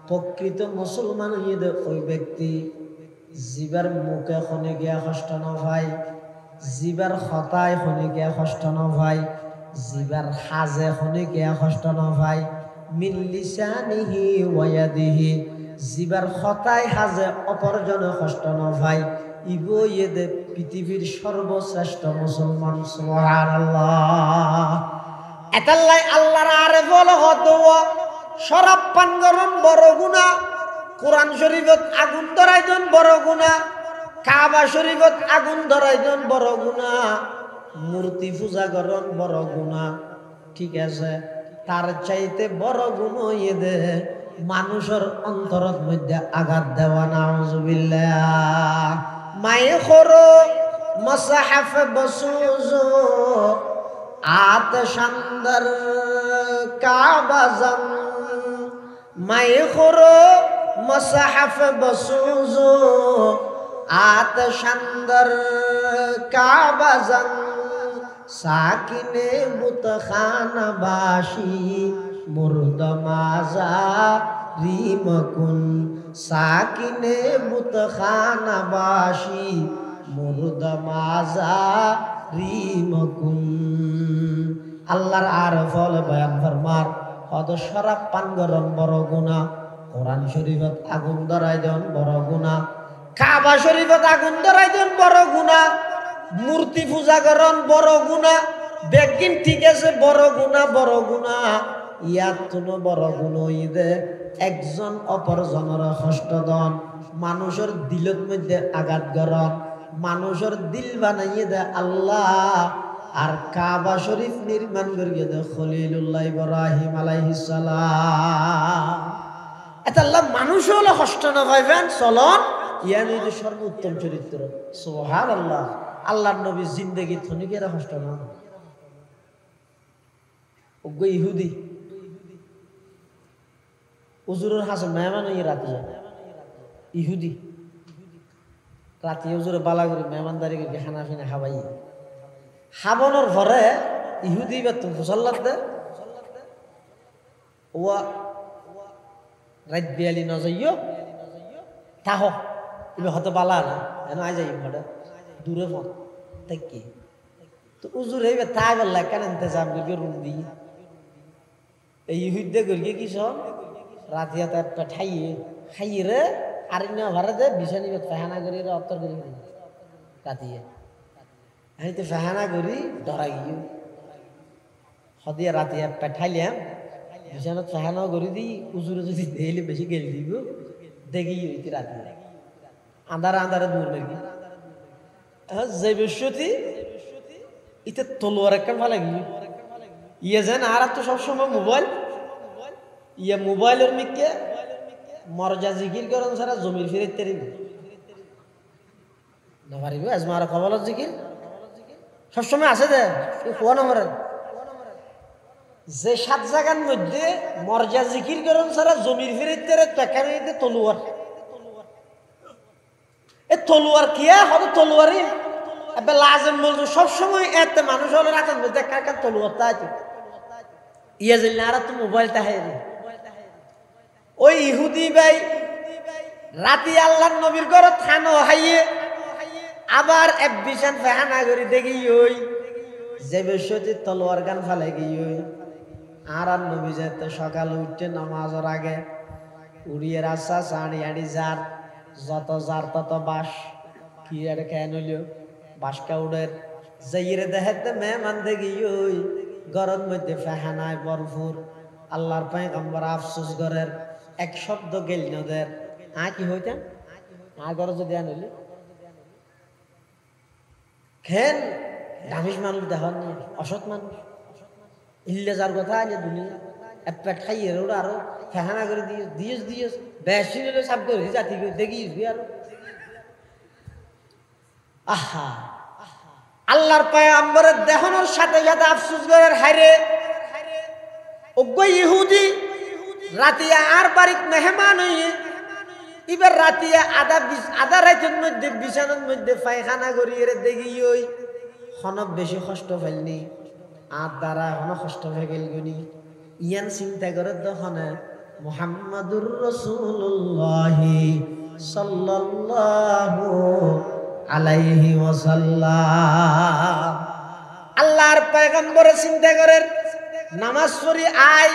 প্রকৃত মুসলমান হইতে ওই ব্যক্তি জিবার মুখে খনে গিয়া কষ্ট না ভাই জিবার খতায় খনে গিয়া কষ্ট না ভাই জিবার হাজে খনে গিয়া কষ্ট না ভাই মিন লিসানিহি ওয়া ইয়াদিহি জিবার খতায় হাজে অপরজনে কষ্ট না ভাই ইবো ইয়েদে পৃথিবীর সর্বশ্রেষ্ঠ মুসলমান সুবহানাল্লাহ এতাল্লাই আল্লাহর আরে বল হতো শরাব পান করন বড় গুনাহ কোরআন শরীফত আগুন ধরাই দেন বড় গুনাহ কাবা শরীফত আগুন ধরাই দেন বড় গুনাহ মূর্তি পূজা করন বড় গুনাহ ঠিক আছে তার চাইতে বড় গুনাহ ইয়েদে মানুষের অন্তরের মধ্যে আঘাত দেওয়া নাউজুবিল্লাহ মায়ে খরো মসহাফ বসুজো আতশান্দর কাবাজান মায়ে খোরো মসাহাফ বসুজো আতশান্দর কাবাজান সাকিনে বুতখানা বাসি মুর্দমাজা রিমকুন সাকিনে বুতখানা বাসি মুর্দমাজা রিমকুন। আল্লাহর আরফল বয়ান ফরমার হদ শরাব পান গরম বড় গুনাহ, কোরআন শরীফত আগুন ধরাই দেন বড় গুনাহ, কাবা শরীফত আগুন ধরাই দেন বড় গুনাহ, মূর্তি পূজা করন বড় গুনাহ। দেখিন ঠিক আছে বড় গুনাহ বড় গুনাহ, ইয়াত কোনো বড় গুনাহ ইদে একজন অপরজনের কষ্ট দন, মানুষের দিলত মধ্যে আঘাত করন, মানুষের দিল বানাইয়ে দে আল্লাহ। আর কাবা শরীফ নির্মাণ করিয়ে দে খলিলুল্লাহ ইব্রাহিম আলাইহিস সালাম। এটা আল্লাহ মানুষ হলে কষ্ট না পাইবেন চলন, ইয়ানি যে সর্বোত্তম চরিত্র। সুবহানাল্লাহ। আল্লাহর নবীর জিন্দেগি থনিকের কষ্ট না। ওগো ইহুদি হুজুরের হাসান মেহমান হয়ে রাতে ইহুদি রাতে হুজুরে বালা করে মেহমানদারি করে খানা ফিনা খাবাই খাবানোর ঘরে ইহুদি বেতন ফসল্লাত দে ওয়া রাত বিয়ালি ন যাইও তাহ এবার হয়তো বালা না এনে আই যাই ঘরে দূরে ফোন তাই কি তো উজুর হইবে তাই বললা কেন ইন্তজাম করি রুম দিই এই ইহুদে করি কি সব রাতিয়া তার ঠাইয়ে খাইয়ে রে আর ইনা ঘরে দে বিছানি ফাহানা করি রে অত্তর করি রাতিয়ে আমি তো ফাহানা করি ডরা গিয়ে সদিয়া রাতিয়া পেঠাইলাম বিছানত ফাহানাও করি দিই উজুরে যদি দেইলে বেশি গেল দিব দেখি হইতে রাতি আন্ধারে আন্ধারে দূর নাকি যে বৃহস্পতি ইতে তলোয়ার একটা ভালো গিয়ে ইয়ে যেন আর তো সবসময় মোবাইল ইয়ে মোবাইলের মিকে মরজা জিকির করেন সারা জমির ফিরে তেরিব না পারিব আজমার কবলত জিকির সবসময় আছে দে কোয়া নম্বর যে 7 জায়গার মধ্যে মরজা জিকির করেন সারা জমির ফিরে তেরে টাকারিতে তলোয়ার এ তলোয়ার কিয়া হতো তলোয়ারই এবে লাজম বলতো সবসময় এতে মানুষ হলো রাতের মধ্যে কার তলোয়ার তা আছে ইয়া জিল আর তো মোবাইলটা হাই ওই ইহুদি ভাই রাতি আল্লাহর নবীর ঘর থানো হাইয়ে আবার এক বিছান ফাহানা করে দেখি ওই যে বৃহস্পতি তলোয়ার গান ফালে গিয়ে ওই আর নবী যেতে সকালে উঠতে নামাজের আগে উড়িয়ে রাস্তা চাড়ি আড়ি যার যত যার তত বাস কি আর কেন হইল বাসকা উড়ের যাইরে দেখাতে মেহমান দেখি ওই গরম মধ্যে ফাহানায় বরফুর আল্লাহর পয়গম্বর আফসোস ঘরের এক শব্দ গেল নদের কি হইতেন আর ঘর যদি আনলি খেন দামিস মানুষ দেখান নি অসৎ মানুষ ইল্লে যার কথা আজ দুনিয়া এক পেট খাইয়ে ওরা আরো ফেহানা করে দিয়েস দিয়েস বেশি নিলে সাপ করে জাতি করে দেখিস আরো আহা আল্লাহর পয়গম্বরের দেখানোর সাথে সাথে আফসোস করার হাইরে ওগো ইহুদি রাতিয়া আর বাড়িত মেহমান হইয়ে এবার রাতিয়া আধা রাতের মধ্যে বিছানার মধ্যে পায়খানা করিয়ে দেখি ওই হনক বেশি কষ্ট ফেলনি আর দ্বারা হন কষ্ট হয়ে গেল গুনি ইয়ান চিন্তা করে তখন মুহাম্মাদুর রাসূলুল্লাহ সাল্লাল্লাহু আলাইহি ওয়াসাল্লাম আল্লাহর পয়গম্বর চিন্তা করেন নামাজ পড়ি আই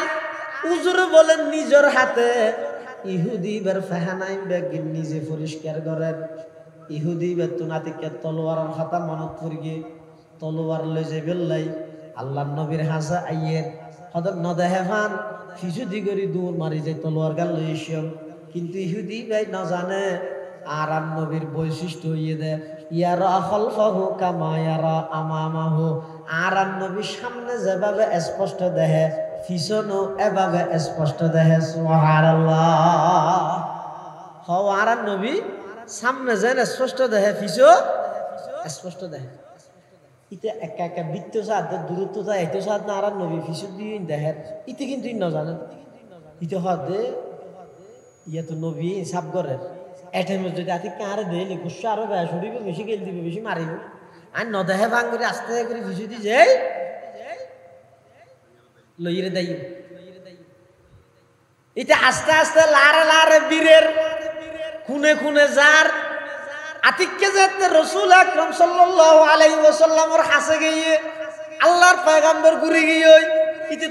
উজুর বলেন নিজের হাতে ইহুদি বার ফাহানাই বেগিন নিজে পরিষ্কার করেন ইহুদি বেতুনাতিকে তলোয়ার হাতা মনত পড়িয়ে তলোয়ার লই যে বেল্লাই আল্লাহর নবীর হাসা আইয়ের হদর নদেহে ফান ফিসুদি করি দূর মারি যে তলোয়ার গাল লই এসম কিন্তু ইহুদি ভাই না জানে আর নবীর বৈশিষ্ট্য হইয়ে দে ইয়ারা খলফাহু কামা ইয়ারা আমামাহু আর নবীর সামনে যেভাবে স্পষ্ট দেহে পিছনও এভাবে স্পষ্ট দেহে সুবহানাল্লাহ হও আর নবী সামনে যেন স্পষ্ট দেহে পিছু স্পষ্ট দেহে ইতে একা একা বৃত্ত সাথ দূরত্ব যায় এত সাথ না আর নবী পিছু দিয়ে দেহে ইতে কিন্তু ন জানেন ইতে হদে ইয়ে তো নবী হিসাব করে এটার মধ্যে যদি আতি কারে দিলে গুসা আরো বেশ উড়িবে, বেশি গেল দিবে, বেশি মারিব। আর নদেহে ভাঙ করে আস্তে করে ভিজু দি যাই লইরে দেই। এটা আস্তে আস্তে লারে লারে বীরের খুনে খুনে যার আতিককে যেতে রসুল আকরাম সাল্লাল্লাহু আলাইহি ওয়াসাল্লামের কাছে গিয়ে আল্লাহর পয়গম্বর ঘুরে গিয়ে ইতে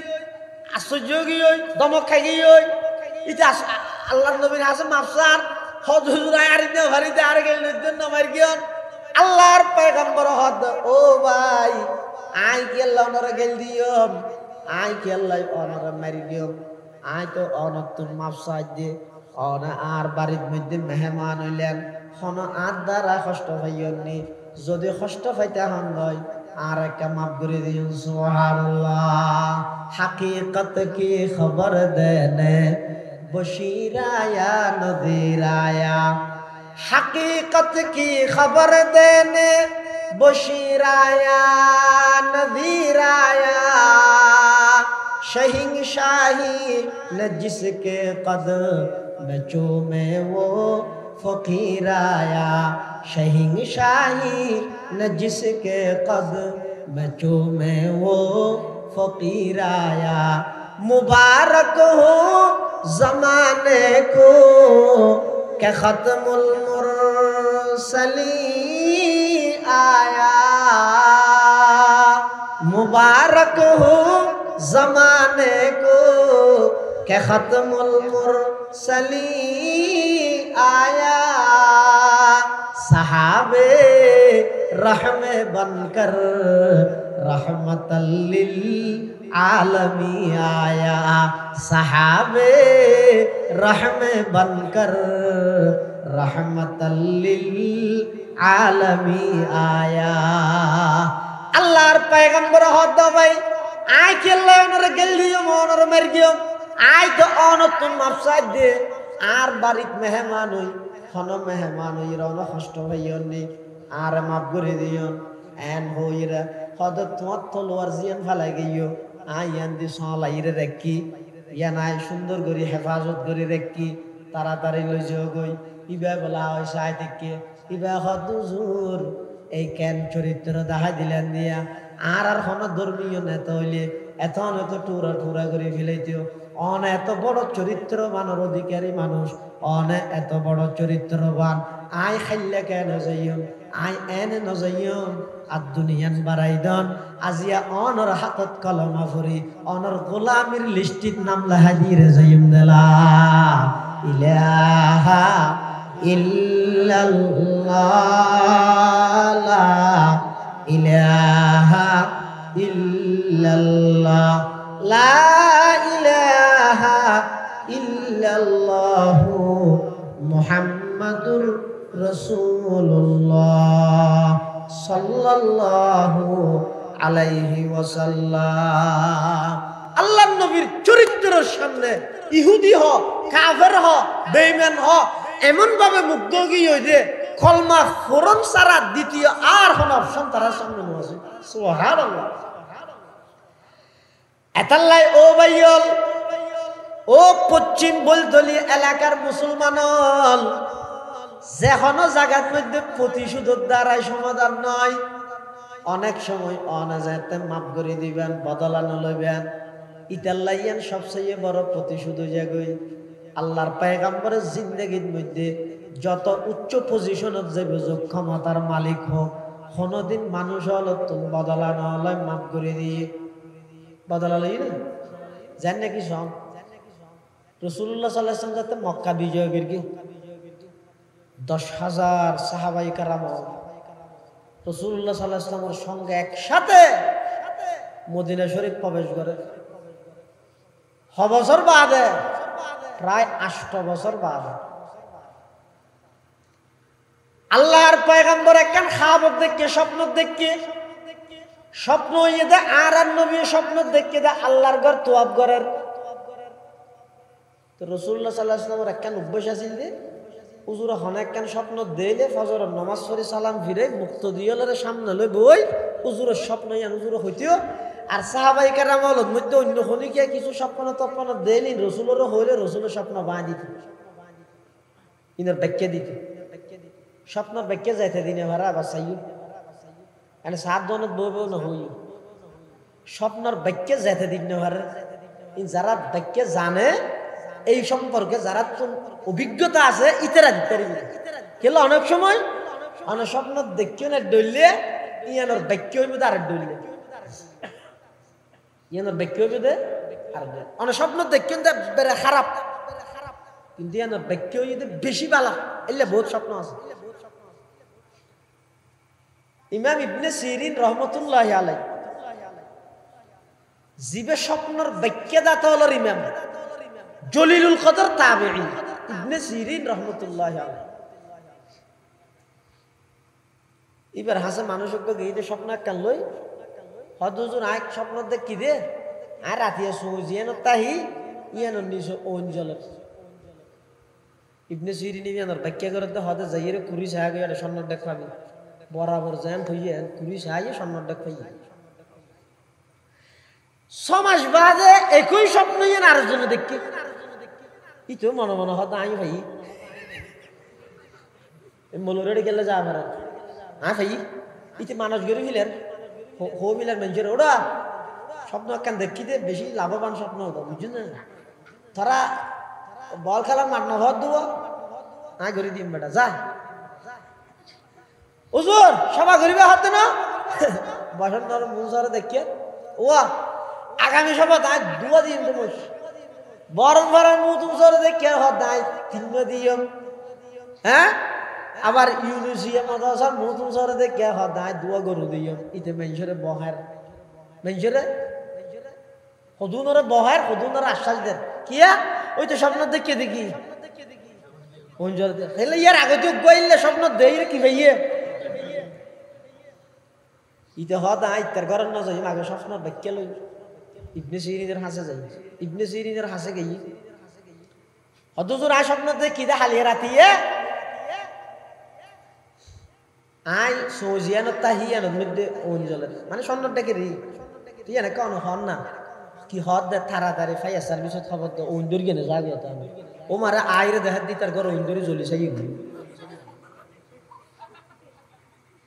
আশ্চর্য গিয়ে দমক খাই গিয়ে ইতে আল্লাহর নবীর কাছে মাফসার হদ হুজুর আরিতে ভারিতে আর গেল নিদেন নমার গিয়ন আল্লাহর পয়গম্বর হদ ও ভাই আই কি আল্লাহ ওনারে গেল দিয়ম, আই কি আল্লাহ ওনারে মারি দিয়ম, আই তো অনতুন মাফসার দে অনা আর বাড়ির মধ্যে মেহমান হইলেন হন আর দ্বারা কষ্ট পাইয়নি, যদি কষ্ট পাইতে হন নয় আর একটা মাফ করে দিন। সুবহানাল্লাহ। হাকিকত কি খবর দেনে বশিরায়া নদিরায়া, হাকিকত কি খবর দেনে বশিরায়া নদিরাया, शहंशाही न जिसके कदम चूमे वो फकीर आया, शहंशाही न जिसके कदम चूमे वो फकीर आया। मुबारक हो ज़माने को के ख़त्मुल मुरसलीन आया, मुबारक हो ज़माने को के ख़त्मुल मुरसलीन आया। सहाबे रहमे बनकर रहमतल लिल आलमी आया, सहाबे रहमे बनकर रहमतल लिल आलमी आया। अल्लाहर पैगंबर हद भाई आय केल्ला ओनरे गेल दियो ओनरे मर गयो, आय तो अनतुन माफसाद दे आर बारित मेहमान हई हन मेहमान हई रौना कष्ट हईयनि आर माफ करे दियो एन हईरा हद তোমার তলোয়ার জিয়ান ফালাই গিयो আই ইয়ান দি সলাইরে রাখি ইয়ান আই সুন্দর করে হেফাজত করে রাখি তাড়াতাড়ি লই যাও গই ইবা বলা হয় সাই থেকে ইবা হদ হুজুর এই কেন চরিত্র দেখা দিলেন দিয়া আর আর কোনো ধর্মীয় নেতা হইলে এত টুরা টুরা করে ফেলাইতেও অন এত বড় চরিত্রবানের অধিকারী মানুষ অন এত বড় চরিত্রবান আই খাইলে কেন যাইম আই এনে নজাইম আর দুনিয়ান বাড়াই দন আজিয়া অনর হাতত কলমা ভরি অনর গোলামির লিস্টিত নাম লাহা দিয়ে যাইম দেলা ইলাহা ইল্লাল্লাহ ইলাহা ইল্লাল্লাহ লা ইলাহা ইল্লাল্লাহ মুহাম্মাদুর রাসূলুল্লাহ সাল্লাল্লাহু আলাইহি ওয়াসাল্লাম। আল্লাহর নবীর চরিত্রের সামনে ইহুদি হ কাফের হ বেঈমান হ এমন ভাবে মুগ্ধ গিয়ে যে কলমা ফোরন সারা দ্বিতীয় আর কোন অপশন তার সামনে আছে। সুবহানাল্লাহ। এতাল্লাই ও ভাইয়ল ও পশ্চিম বলতলি এলাকার মুসলমানল যে কোনো জায়গার মধ্যে প্রতিশোধের দ্বারাই সমাধান নয়, অনেক সময় অনাজাতে মাফ করে দিবেন বদলানো লইবেন ইতাল্লাইয়ান সবচেয়ে বড় প্রতিশোধ হয়ে গই আল্লাহর পয়গম্বরের জিন্দেগির মধ্যে যত উচ্চ পজিশনত যাবে ক্ষমতার মালিক হোক কোনদিন মানুষ হলো তুমি বদলানো হলে মাফ করে দিয়ে বদলালই না জান নাকি সব রাসূলুল্লাহ সাল্লাল্লাহু আলাইহি ওয়াসাল্লাম যাতে মক্কা বিজয় করে 10,000 সাহাবায়ে কেরাম রাসূলুল্লাহ সাল্লাল্লাহু আলাইহি ওয়াসাল্লামের সঙ্গে একসাথে মদিনা শরীফ প্রবেশ করে বছর বাদে প্রায় 8 বছর বাদে আল্লাহর পয়গম্বর একখান খাবত দেখে স্বপ্ন দেখে স্বপ্ন হইয়ে দে আর নবী স্বপ্ন দেখে দে আল্লাহর ঘর তোয়াব ঘরের তো রাসূলুল্লাহ সাল্লাল্লাহু আলাইহি ওয়াসাল্লামের একখান অভ্যাস আছিল যে হুজুর হন একখান স্বপ্ন দিলে ফজরের নামাজ পড়ে সালাম ফিরে মুক্ত দিয়লের সামনে লই বই হুজুরের স্বপ্ন ইয়ান হুজুর হইতিও আর সাহাবায়ে কেরামের মধ্যে অন্য খনিকে কিছু স্বপ্ন তপন দেলি রাসূলের হইলে রাসূলের স্বপ্ন বাঁধি দিত ইনার ব্যাখ্যা দিতে স্বপ্নর ব্যাখ্যা যাইতে দিনে ভাড়া আবার চাইও এনে 7 জনত বউ না হই স্বপ্নর ব্যাখ্যা যাইতে দিন না ভাড়া যারা ব্যাখ্যা জানে এই সম্পর্কে যারা অভিজ্ঞতা আছে ইতারা দিতে পারবে কেন অনেক সময় অনেক স্বপ্ন দেখিও না ডইলে ইয়ানোর ব্যাখ্যা হইবে আর ডইলে ইয়ানোর ব্যাখ্যা হইবে আর অনেক স্বপ্ন দেখিও বেড়ে খারাপ কিন্তু ইয়ানোর ব্যাখ্যা হইবে বেশি বালা এলে বহুত স্বপ্ন আছে ইমাম ইবনে সিরিন রহমতুল্লাহি আলাইহি জিবে স্বপ্নর ব্যাখ্যাদাতা হলো ইমাম জলিলুল কদর তাবেঈ ইবনে সিরিন রাহমাতুল্লাহি আলাইহি এবার হাসে মানুষকে গিয়ে স্বপ্ন কান লই হদুজুর আয় স্বপ্ন দেখ কি দে আর রাতিয়া সুজিয়ান তাহি ইয়ান নিস অঞ্জল ইবনে সিরিন ইয়ানর ব্যাখ্যা করতে হদে যাইরে কুরি সাহা গিয়ে স্বপ্ন দেখ পাবি বরাবর জান হইয়ে কুরি সাহায্যে স্বপ্ন দেখ পাই 6 মাস বাদে একই স্বপ্ন ইয়ান আরেকজনে দেখি ইতো মনে মনে হতো আই ভাই মলুরেড গেলে যা পারে ভাই ইতে মানুষ গড়ে মিলেন হো মিলেন মানুষের ওরা স্বপ্ন কেন দেখি দে বেশি লাভবান স্বপ্ন হতো বুঝছেন না তারা বল খেলার মাঠ না হত দেবো আই ঘুরে দিম বেটা যা হুজুর সভা ঘুরিবে হাতে না বসন্ত মুসারে দেখিয়ে ও আগামী সভা তাই দুয়া দিন তুমি বরং বরং মুতুম সরে দেখে হদাই তিন দিয়ম হ্যাঁ আবার ইউনিসিয়াম মাদ্রাসার মুতুম সরে দেখে হদাই দুয়া গরু দিয়ম ইতে মেনশরে বহার মেনশরে হদুনরে বহার হদুনরে আশ্বাস দেন কিয়া ওই তো স্বপ্ন দেখে দেখি অঞ্জল দে হেলে ইয়ার আগে তো গইলে স্বপ্ন দেই রে কি ভাইয়ে ইতে হদাই তার ঘর না যাই আগে স্বপ্ন ব্যাখ্যা লই ইবনে সিরিনের হাসে যাই ইবনে সিরিনের হাসে গই হদুজুর আয় স্বপ্ন দেখি দে হালিয়ে রাতিয়ে আই সোজিয়ান তাহিয়ান মধ্যে অঞ্জলের মানে স্বপ্ন দেখে রি তুই না কোন হন না কি হদ দে তাড়াতাড়ি ফায়ার সার্ভিসত খবর দে অঞ্জুর গেনে যাবে তো আমি ও মারা আইরে দেখাত দি তার ঘর অঞ্জুরি জ্বলি চাই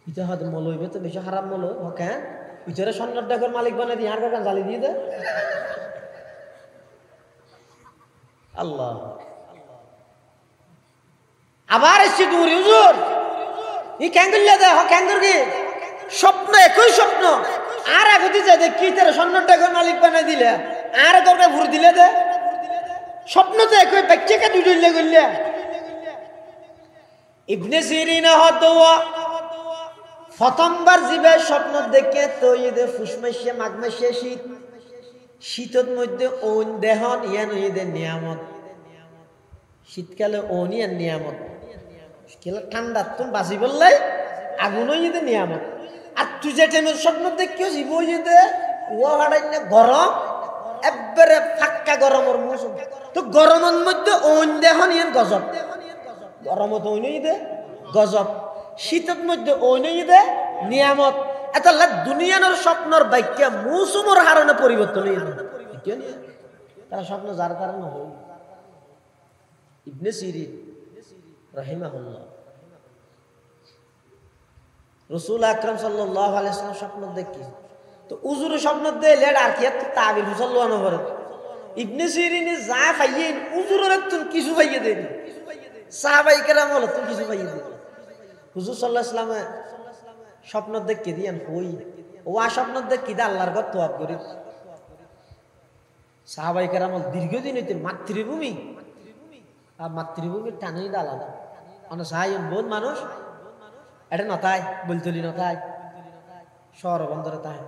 ইটা হদ মলইবে তো বেশি খারাপ মল ওকে ইটারে স্বর্ণ ডাকের মালিক বানাই দিয়ে আর কান জ্বালি দিয়ে দে আল্লাহ আবার এসছি দূর হুজুর ই ক্যাঙ্গুল্লা দে হ ক্যাঙ্গুর কি স্বপ্ন একই স্বপ্ন আর আগতি যায় দে কি তার স্বর্ণ ডাকের মালিক বানাই দিলে আর গরকে ভুর দিলে দে স্বপ্ন তো একই বাচ্চাকে দুইলে গইলে ইবনে সিরিন হদওয়া প্রথমবার জিবে স্বপ্ন দেখে তো ইদে ফুসমাইশে মাগমাইশে শীত শীতের মধ্যে ওন দেহন ইয়ান ইদের নিয়ামত শীতকালে ওন ইয়ান নিয়ামত কেলা ঠান্ডা তুমি বাঁচি বললে আগুন ইদের নিয়ামত আর তুই যে টাইমের স্বপ্ন দেখিও জীব ইদে ও হাড়াইনে গরম একবারে ফাক্কা গরমের মৌসুম তো গরমের মধ্যে ওন দেহন ইয়ান গজব গরমত ওন ইদে গজব শীতের মধ্যে ওই দে নিয়ামত এত দুনিয়ানোর স্বপ্নর বাক্যা মৌসুমের হারণে পরিবর্তন তারা স্বপ্ন যার কারণে হল ইবনে সিরিন রাহিমাহুল্লাহ রাসূল আকরাম সাল্লাল্লাহু আলাইহি ওয়াসাল্লাম স্বপ্ন দেখি তো উজুর স্বপ্ন দে লেড আর কি তাবির হুসাল্লাহু নবর ইবনে সিরিন যা পাইয়ে উজুরের তুন কিছু পাইয়ে দেন সাহাবায়ে কেরাম হলো তুই কিছু পাইয়ে দে হুজুর সাল্লাল্লাহু আলাইহি ওয়াসাল্লাম স্বপ্ন দেখে দিয়ান হই ও আ স্বপ্ন দেখি দে আল্লাহর ঘর তোয়াব করি সাহাবায়ে কেরাম দীর্ঘদিন হইতে মাতৃভূমি আর মাতৃভূমির টানেই আলাদা মানে সাহায্য বহুত মানুষ এটা নতায় বলতলি নতায় শহর বন্দরে তাই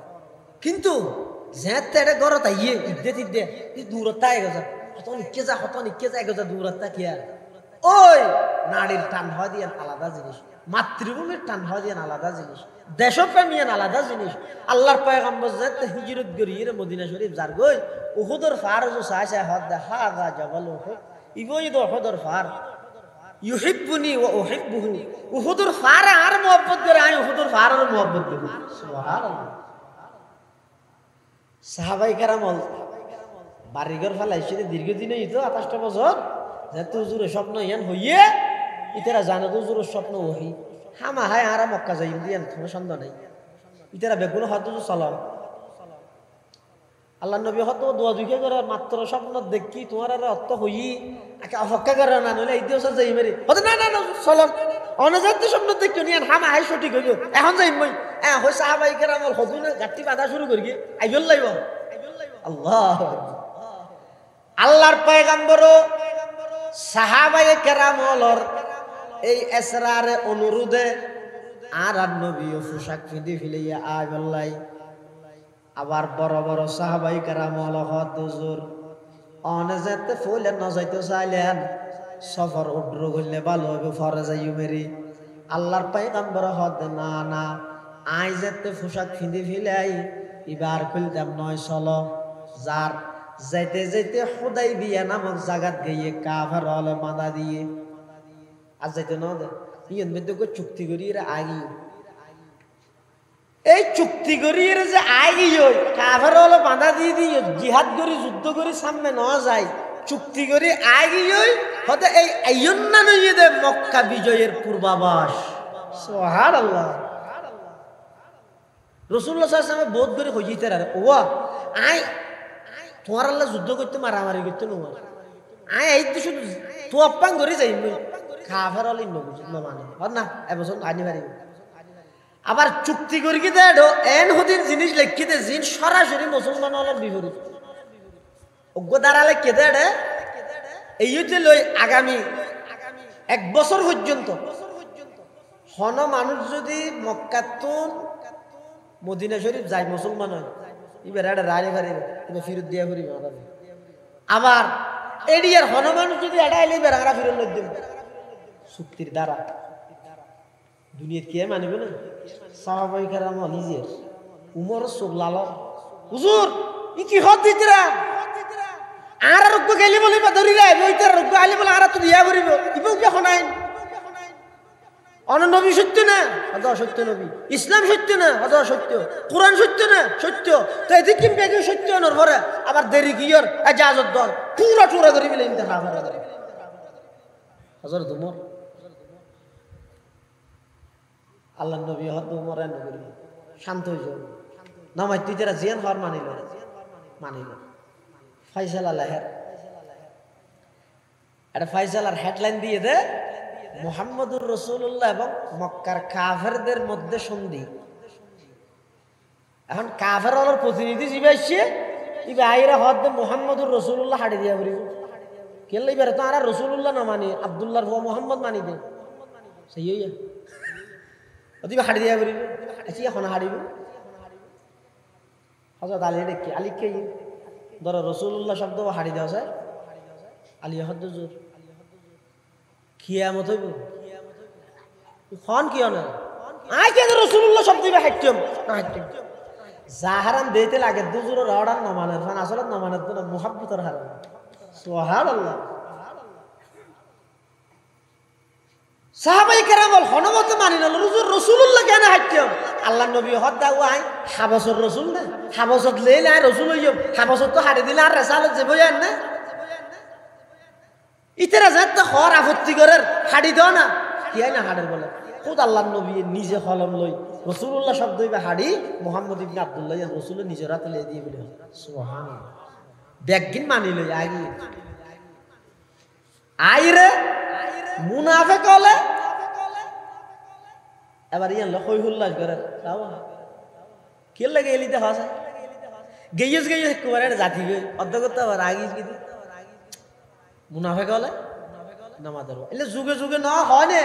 কিন্তু যেতে এটা গড়ত আইয়ে ইদ্দে তিদ্দে দূরত্ব আই গেছে হত নিকে যা গেছে দূরত্ব কি আর ওই নারীর টান হয় দিয়ে আলাদা জিনিস মাতৃভূমির টান হয় দিয়ে আলাদা জিনিস দেশপ্রেমিয়ান আলাদা জিনিস আল্লাহর পয়গম্বর যেতে হিজরত করিয়ে মদিনা শরীফ যার গই উহুদের ফার যে চাই হদ দেখা গা জবল উহুদ ইগোই তো উহুদের ফার ইউহিব্বুনি ওয়া উহিব্বুহু উহুদের ফার আর মোহব্বত করে আই উহুদের ফার আর মোহব্বত করি সুবহানাল্লাহ সাহাবায়ে কেরাম বাড়িঘর ফেলাইছে দীর্ঘদিন হইতো 28টা বছর যেহেতু হুজুরে স্বপ্ন ইয়ান হইয়ে ইতারা জানে হুজুর স্বপ্ন ওহি হামা হায় আরা মক্কা যাই দিয়ান কোনো সন্দেহ নাই ইতারা বেগুন হয়তো সালাম আল্লাহ নবী হয়তো দোয়া দুইকে করে মাত্র স্বপ্ন দেখি তোমার আর অর্থ হই অপেক্ষা করে না নইলে এই দিবস যাই মেরে হয়তো না না না চলন অনজাত স্বপ্ন দেখি নিয়ে হামা হাই সঠিক হইব এখন যাই মই হই সাহাবাই কেরামল হদু না গাঁটি বাঁধা শুরু করি আইবল লাইব আল্লাহ আল্লাহর পয়গম্বরও সাহাবাই কেরামলর এই এসরারে অনুরোধে আর নবীও পোশাক পিঁধে ফেলিয়া আয় বললাই আবার বড় বড় সাহাবাই কেরামল হত হুজুর অনে যেতে ফুলে ন যাইতে চাইলেন সফর উড্র করলে ভালো হবে ফরে যাইও মেরি আল্লাহর পয়গম্বর হত না না আই যেতে পোশাক পিঁধে ফেলাই এবার খুলতাম নয় চলো যার যাইতে যাইতে হুদাইবিয়া নামক জায়গাত গিয়ে কাফের হলে বাঁধা দিয়ে আর যাইতে না দে ইয়ের মধ্যে চুক্তি করি আগি এই চুক্তি করি যে আগি কাফের হলে বাঁধা দিয়ে দিয়ে জিহাদ করি যুদ্ধ করি সামনে ন যায় চুক্তি করি আগি হতে এই আইয়ন্না নইয়ে দে মক্কা বিজয়ের পূর্বাভাস সুবহানাল্লাহ রাসূলুল্লাহ সাল্লাল্লাহু আলাইহি ওয়াসাল্লাম বোধ করে হইতে রে ওয়া আই তোমার আল্লাহ যুদ্ধ করতে মারামারি করতে নোয়ার আই এই তো শুধু তো অপ্পাং করে যাই কাফের হলে মানে না এবছর আনি পারি আবার চুক্তি করি কি দেয় এন হদিন জিনিস লেখি দে জিন সরাসরি মুসলমান হলের বিপরীত অজ্ঞ দাঁড়ালে কে দেয় এই যে লই আগামী 1 বছর পর্যন্ত হন মানুষ যদি মক্কাতুন মদিনা শরীফ যায় মুসলমান হয় এবার এটা রানি ফারি এবার ফিরত দিয়া করি আবার এডিয়ার হন মানুষ যদি এটা এলে বেড়ারা ফিরত লই দেব চুক্তির দ্বারা দুনিয়ার কে মানিবে না সাহাবাই কেরাম নিজের উমর চোখ লাল হুজুর ই কি হদ দিতরা আর রোগ গেলি বলি বা ধরি রাই ওইটার রোগ আইলে বলে আর তো দিয়া করিব ইবো কি হনাই অন নবী সত্য না আদা সত্য নবী ইসলাম সত্য না আদা সত্য কোরআন সত্য না সত্য তো এদিক কিম পেগে সত্য নর ভরে আবার দেরি কিয়র ইজাজত দল পুরা টুরা করি বলে ইমতে হাফার করে হাজার দুমর আল্লাহ নবী হদ উমর এন করি শান্ত হই যাও নামাই তুই যারা জিয়ান হওয়ার মানিল ফাইসালা লাহের এটা ফাইসালার হেডলাইন দিয়ে দে মুহাম্মদুর রাসূলুল্লাহ এবং মক্কার কাফেরদের মধ্যে সন্ধি এখন কাফের হলোর প্রতিনিধি জিবাইছে ইবে আইরা হদ মুহাম্মদুর রাসূলুল্লাহ হাড়ি দিয়া বলিব কেলে ইবে তো আর রাসূলুল্লাহ না মানি আব্দুল্লাহর হুয়া মুহাম্মদ মানি দে সেই হইয়া ওদিকে হাড়ি দিয়া বলিব আচ্ছা এখন হাড়িব হযরত আলী দেখি আলী কে ধরো রাসূলুল্লাহ শব্দ হাড়ি দেওয়া যায় আলী হদ হুজুর কিয়ামত হইব কোন কি না আই কে রাসূলুল্লাহ শব্দ দিবে হাইতম না হাইতম জাহারান দেইতে লাগে দুজুর রওড়ান না মানে ফান আসলে না মানে তো মুহাব্বতের হারাম সুবহানাল্লাহ সাহাবায়ে কেরাম বল হনমত মানি না রাসূলুল্লাহ কেন হাইতম আল্লাহ নবী হদ্দা ওয়াই হাবসর রাসূল না হাবসত লেইলা রাসূল হইম হাবসত তো হাড়ি দিলা আর রাসালত যে বইয়ান না ইতারা যাতে হর আপত্তি করার হাড়ি দাও না কি না হাড়ের বলে খুদ আল্লাহ নবী নিজে কলম লই রাসূলুল্লাহ শব্দ হইবে হাড়ি মুহাম্মদ ইবনে আব্দুল্লাহ রাসূল নিজের হাতে লে দিয়ে বলে সুবহানাল্লাহ দেখগিন মানি লই আগে আইরে মুনাফিক হলে এবার ইয়ান লই হুল্লাস করে তাও কি লাগে এলিতে হাসা গেইস কোরে জাতি গে অধ্যগত আবার আগিস কি মুনাফিক হলে নামাজ পড়ো এলে যুগে যুগে না হয় না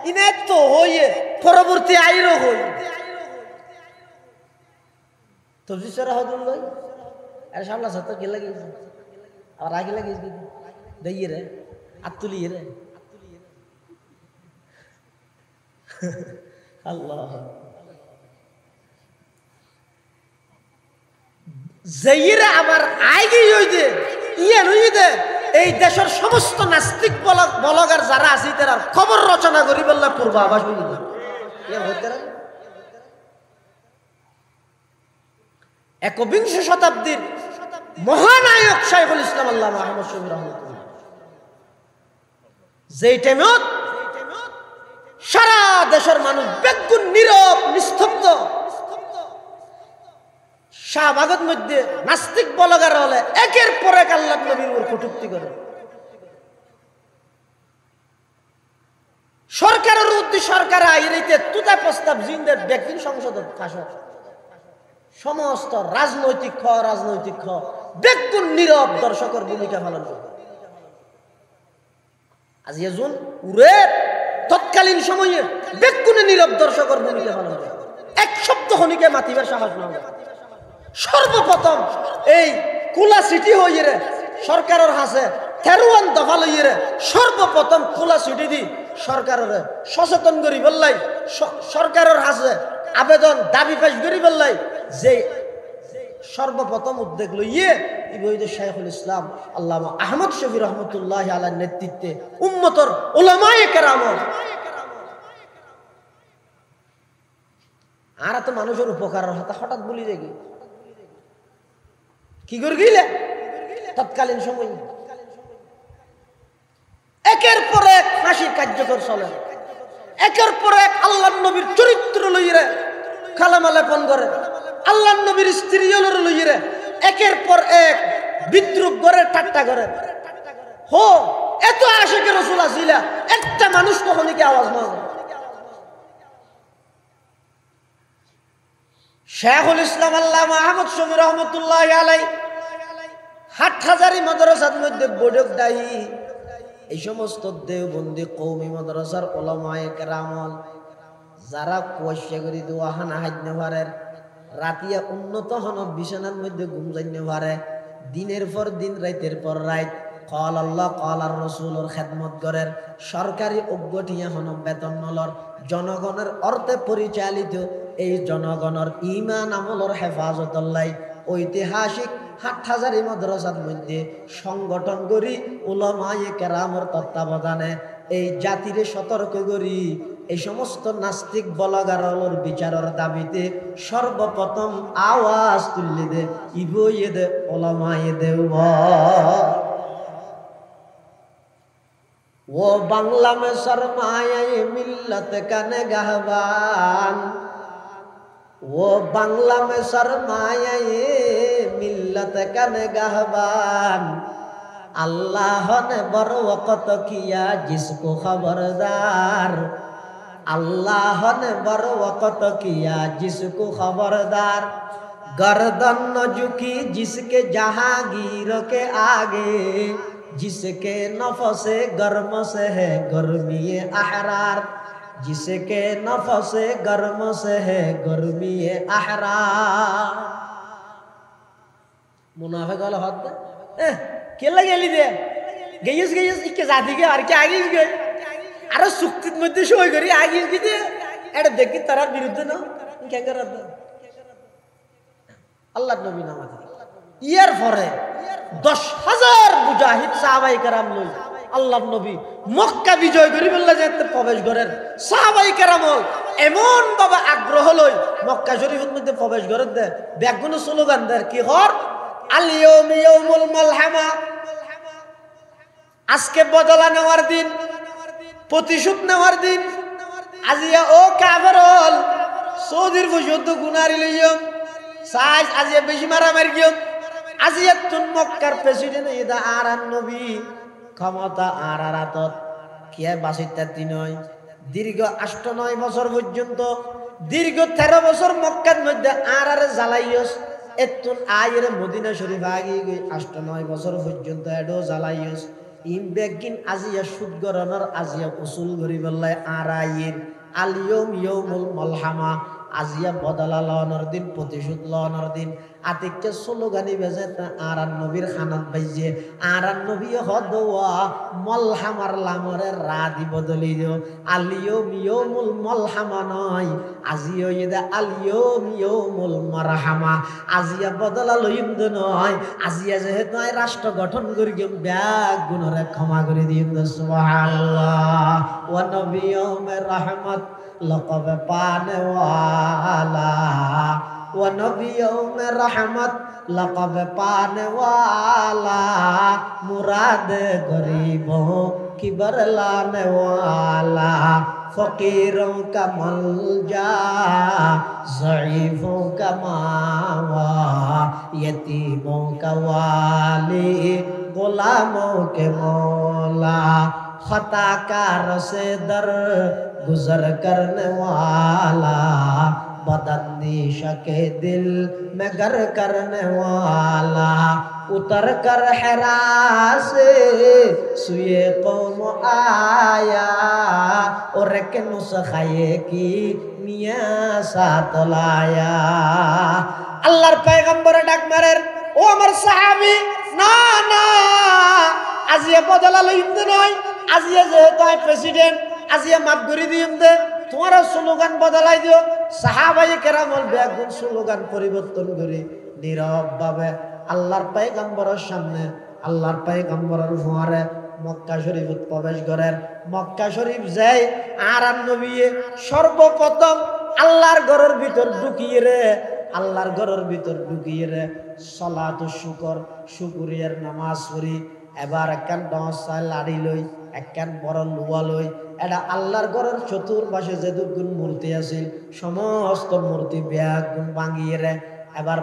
ইনে তো হইয়ে পরবর্তী আইরো হই তো জিসরা হদুল লই আর সামলা সত কি লাগি আর আগে লাগি দেইয়ে রে আতুলিয়ে রে আল্লাহ যাইরা আবার আগে হইতে ইয়ে হইতে এই দেশের সমস্ত নাস্তিক বলগার যারা আছে তারা খবর রচনা করি বললে পূর্বাভাস হইতে একবিংশ শতাব্দীর মহানায়ক শাইখুল ইসলাম আল্লামা আহমদ শফি রহমাতুল্লাহ যেই টাইমত দেশের মানুষ বেগুন নীরব নিস্তব্ধ। শাহবাগের মধ্যে নাস্তিক বলগার হলে একের পর এক আল্লাহ নবীর উপর কটূক্তি করে। সরকারের উদ্দেশ্য সরকার আইরিতে তুতা প্রস্তাব জিন্দের ব্যক্তি সংসদের ফাঁসক সমস্ত রাজনৈতিক বেগুন নীরব দর্শকের ভূমিকা পালন করে। আজ এজন উড়ে তৎকালীন সময়ে বেগুনে নীরব দর্শকের ভূমিকা পালন করে। এক শব্দ খনিকে মাতিবার সাহস না। সর্বপ্রথম এই কুলা সিটি হইয়ে রে সরকারের হাসে 13 দফা লইয়ে রে সর্বপ্রথম কুলা সিটি দি সরকারের সচেতন করি বললাই, সরকারের হাসে আবেদন দাবি পেশ করি বললাই যে সর্বপ্রথম উদ্যোগ লইয়ে ইবনে শাইখুল ইসলাম আল্লামা আহমদ শফি রহমতুল্লাহ আলার নেতৃত্বে উম্মতর উলামায়ে কেরাম আর তো মানুষের উপকারের হতা হঠাৎ বলি দেখি কি করে গিলে তৎকালীন সময় একের পর এক ফাঁসির কার্যকর চলে, একের পর এক আল্লাহর নবীর চরিত্র লইয়ে কালেমা লেপন করে, আল্লাহর নবীর স্ত্রী লইয়ে একের পর এক বিদ্রুপ করে ঠাট্টা করে। হো এত আশিকে রাসূল আসিলা একটা মানুষ কখনো কি আওয়াজ না। শাইখুল ইসলাম আল্লামা আহমদ শফি রহমতুল্লাহ আলাইহি হাটহাজারী মাদ্রাসার মধ্যে বড়ক দায়ী এই সমস্ত দেওবন্দি কওমি মাদ্রাসার উলামায়ে কেরাম যারা কোয়াশা করি দোয়া হানা হাজনে পারে, রাতিয়া উন্নত হন বিছানার মধ্যে ঘুম যাইতে পারে, দিনের পর দিন রাতের পর রাত কল আল্লাহ কল আর রসুলের খেদমত করেন, সরকারি অজ্ঞটিয়া হন বেতন নলর, জনগণের অর্থে পরিচালিত এই জনগণের ইমান আমলের হেফাজত লাই ঐতিহাসিক হাটহাজারী মাদ্রাসার মধ্যে সংগঠন করি উলামায়ে কেরামের তত্ত্বাবধানে এই জাতিরে সতর্ক করি এই সমস্ত নাস্তিক বলগারর বিচারের দাবিতে সর্বপ্রথম আওয়াজ তুললে দে ইবয়ে দে উলামায়ে দেওবন্দ। ও বাংলা में सरमाए मिल्लत का निगाहबान, वो बांग्ला में सरमाए मिल्लत का निगाहबान, अल्लाह ने बरवक़्त किया जिसको खबरदार, अल्लाह ने बरवक़्त किया जिसको खबरदार, गर्दन न झुकी जिसके जहांगीर के आगे, जिसके नफसे गर्म से है गर्मी अहरार, जिसके नफसे गर्म से है गर्मी अहरार। मुनाफिक वाला हाथ दे केला गेली दे गयस इके जाती के আর কি আগিস গে আর সুক্তির মধ্যে সই করি আগিস কি দে এটা দেখি তার বিরুদ্ধে না কি করে দে আল্লাহর নবী নামাজ ইয়ার পরে 10,000 মুজাহিদ সাহাবায়ে কেরাম লই আল্লাহর নবী মক্কা বিজয় করি বললা যেতে প্রবেশ করেন। সাহাবায়ে কেরাম এমন ভাবে আগ্রহ লই মক্কা শরীফের মধ্যে প্রবেশ করেন দে ব্যাগুনো স্লোগান দেয় কি হর আল ইয়াউম ইয়াউমুল মালহামা, আজকে বদলা নেওয়ার দিন, প্রতিশোধ নেওয়ার দিন। আজিয়া ও কাফেরল সৌদির বসত গুনারি লইম সাইজ আজিয়া বেশি মারামারি গিয়ম আজিয়া তুন মক্কার প্রেসিডেন্ট ইদা আরান নবী ক্ষমতা আরারাতত কিয়া বাসিতা তিনয় দীর্ঘ 8-9 বছর পর্যন্ত দীর্ঘ 13 বছর মক্কার মধ্যে আরারে জ্বালাইয়স এতুন আয়ের মদিনা শরীফ আগি 8-9 বছর পর্যন্ত এডো জ্বালাইয়স ইম বেগিন আজিয়া সুদগরণর আজিয়া উসুল গরি বললাই আরাইয়ের আলিয়ম ইয়াউমুল মালহামা, আজিয়া বদলা লওয়ানোর দিন, প্রতিশোধ লওয়ানোর দিন। আতিককে স্লোগানি বেজে আরান নবীর খানাত বাইজে আরান নবী হদওয়া মলহামার লামরে রাদি বদলি দিও আলিয়ম ইয়াউমুল মালহামা নয় আজিও ইদা আলিয়ম ইয়াউমুল মারহামা, আজিয়া বদলা লইম দ নয় আজিয়া যেহেতু রাষ্ট্র গঠন করি গেম ব্যাগ গুণরে ক্ষমা করে দিন সুবহানাল্লাহ। ওয়া নবিয়ুমের রহমত লকব পানে ওয়ালা, वो नबियों में रहमत लक़ब पाने वाला, मुराद गरीबों की बरलाने वाला, फकीरों का मलजा ज़ईफ़ों का मावा यतीमों का वाली गुलामों के मौला खताकार से दर गुजर करने वाला बदअंदीश के दिल में गर करने वाला उतर कर हिरा से सुए कौम आया और एक नुस्खे की मियाँ साथ लाया। अल्लाहर पैगम्बर डाक मारेर ओ আমার সাহাবী না না আজিয়া বদলালো ইমদে নয় আজিয়া যেহেতু আই প্রেসিডেন্ট আজিয়া মাফ করে দিম দে তোমার স্লোগান বদলাই দিও। সাহাবায়ে কেরামল বেগুন স্লোগান পরিবর্তন করে নীরব ভাবে আল্লাহর পয়গম্বরের সামনে আল্লাহর পয়গম্বরের ফুয়ারে মক্কা শরীফত প্রবেশ করেন। মক্কা শরীফ যাই আর নবী সর্বপ্রথম আল্লাহর ঘরের ভিতর ঢুকিয়ে রে আল্লাহর ঘরের ভিতর ঢুকিয়ে রে সালাত ও শুকরিয়ার নামাজ পড়ি। এবার একখান ডসা লাড়ি লই একখান বড় লুয়া লই এটা আল্লাহর ঘরের চতুর্পাশে যে দুগুণ মূর্তি আছিল সমস্ত মূর্তি ব্যাগুণ ভাঙিয়ে রে এবার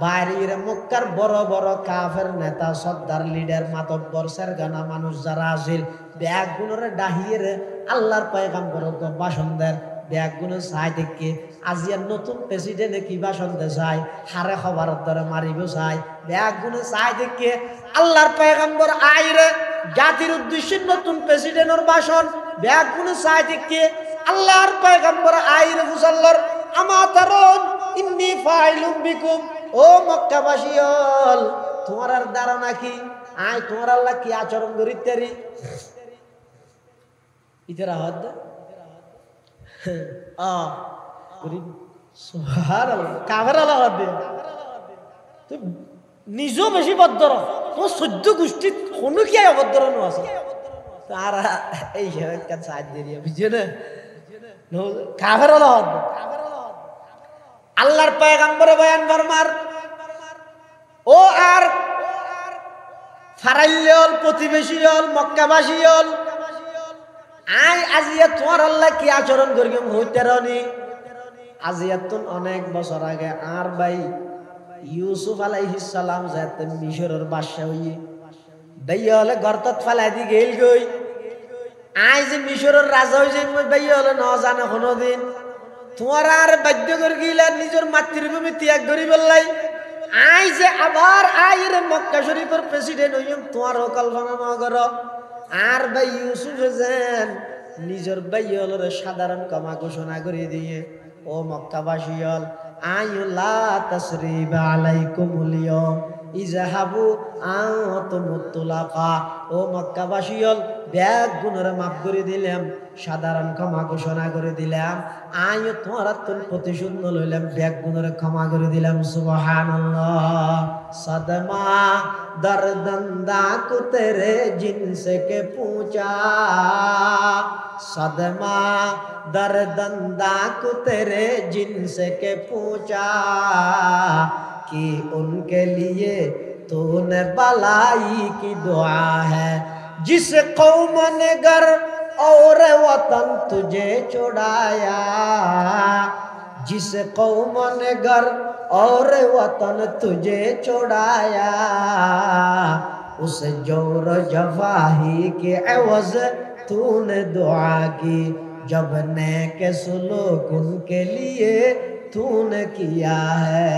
বাইরে মক্কার বড় বড় কাফের নেতা সর্দার লিডার মাতব্বর সেরগানা মানুষ যারা আছিল ব্যাগুণরে ডাহিয়ে রে আল্লাহর পয়গম্বরের ভাষণ দেন। ব্যাগুণে চাই দেখে আজিয়ার নতুন প্রেসিডেন্টে কি ভাষণ দে চাই হারে খবর ধরে মারিব চাই ব্যাগুণে চাই দেখে আল্লাহর পয়গম্বর আইরে জাতির উদ্দেশ্যে নতুন প্রেসিডেন্টের ভাষণ ব্যাগুণে চাই দেখে আল্লাহর পয়গম্বর আইরে মুসাল্লার আমাতারুন ইন্নী ফাইলুম বিকুম ও মক্কাবাসীল তোমার আর ধারণা কি আয় তোমার আল্লাহ কি আচরণ করিতেরি ইতারা হদ নিজেও বেশি বদ্ধর তোমার সদ্য গোষ্ঠী কোনো কি অভদ্র আছে তারা এই সাহায্য দিয়ে বুঝছে না কাফের আল্লাহর পয়গম্বর বয়ান ফরমার ও আর ফারাইল প্রতিবেশী হল মক্কাবাসী হল আই আজিয়া তোমার আল্লাহ কি আচরণ করি হইতে রানি আজিয়া তো অনেক বছর আগে আর ভাই ইউসুফ আলাইহিস সালাম যাতে মিশরের বাদশা হইয়ে ভাইয়া হলে গর্তত ফালাই দি গেল গই আই যে মিশরের রাজা হইছে ভাইয়া হলে ন জানে কোনোদিন তোমার আর বাধ্য করে গিলা নিজের মাতৃভূমি ত্যাগ করি বললাই আই যে আবার আইর মক্কা শরীফের প্রেসিডেন্ট হইম তোমার কল্পনা না করো। আর ভাই ইউসুফ যেন নিজের ভাইয়লের সাধারণ ক্ষমা ঘোষণা করে দিয়ে ও মক্কাবাসী হল আইলা তাসরিবা আলাইকুমুল ইয়াউম ইযহাবু আনতুমুত তুলাকা ও মক্কাবাসী হল ব্যাগ গুণরে মাফ করে দিলাম সাধারণ ক্ষমা ঘোষণা করে দিলাম আয় তোমার প্রতিশোধ লইলাম ব্যাগ গুণরে ক্ষমা করে দিলাম সুবহানাল্লাহ। সদমা দর্দন্দা কো তেরে জিনসে কে पूछा सदमा दर्दंदा को तेरे जिनसे के पूछा कि उनके लिए तूने भलाई की दुआ है जिस कौम ने घर और वतन तुझे छुड़ाया जिस कौम ने घर और वतन तुझे छुड़ाया उस जोर जफाही के एवज तूने दुआ की जब नेक सुलूक उनके लिए तूने किया है।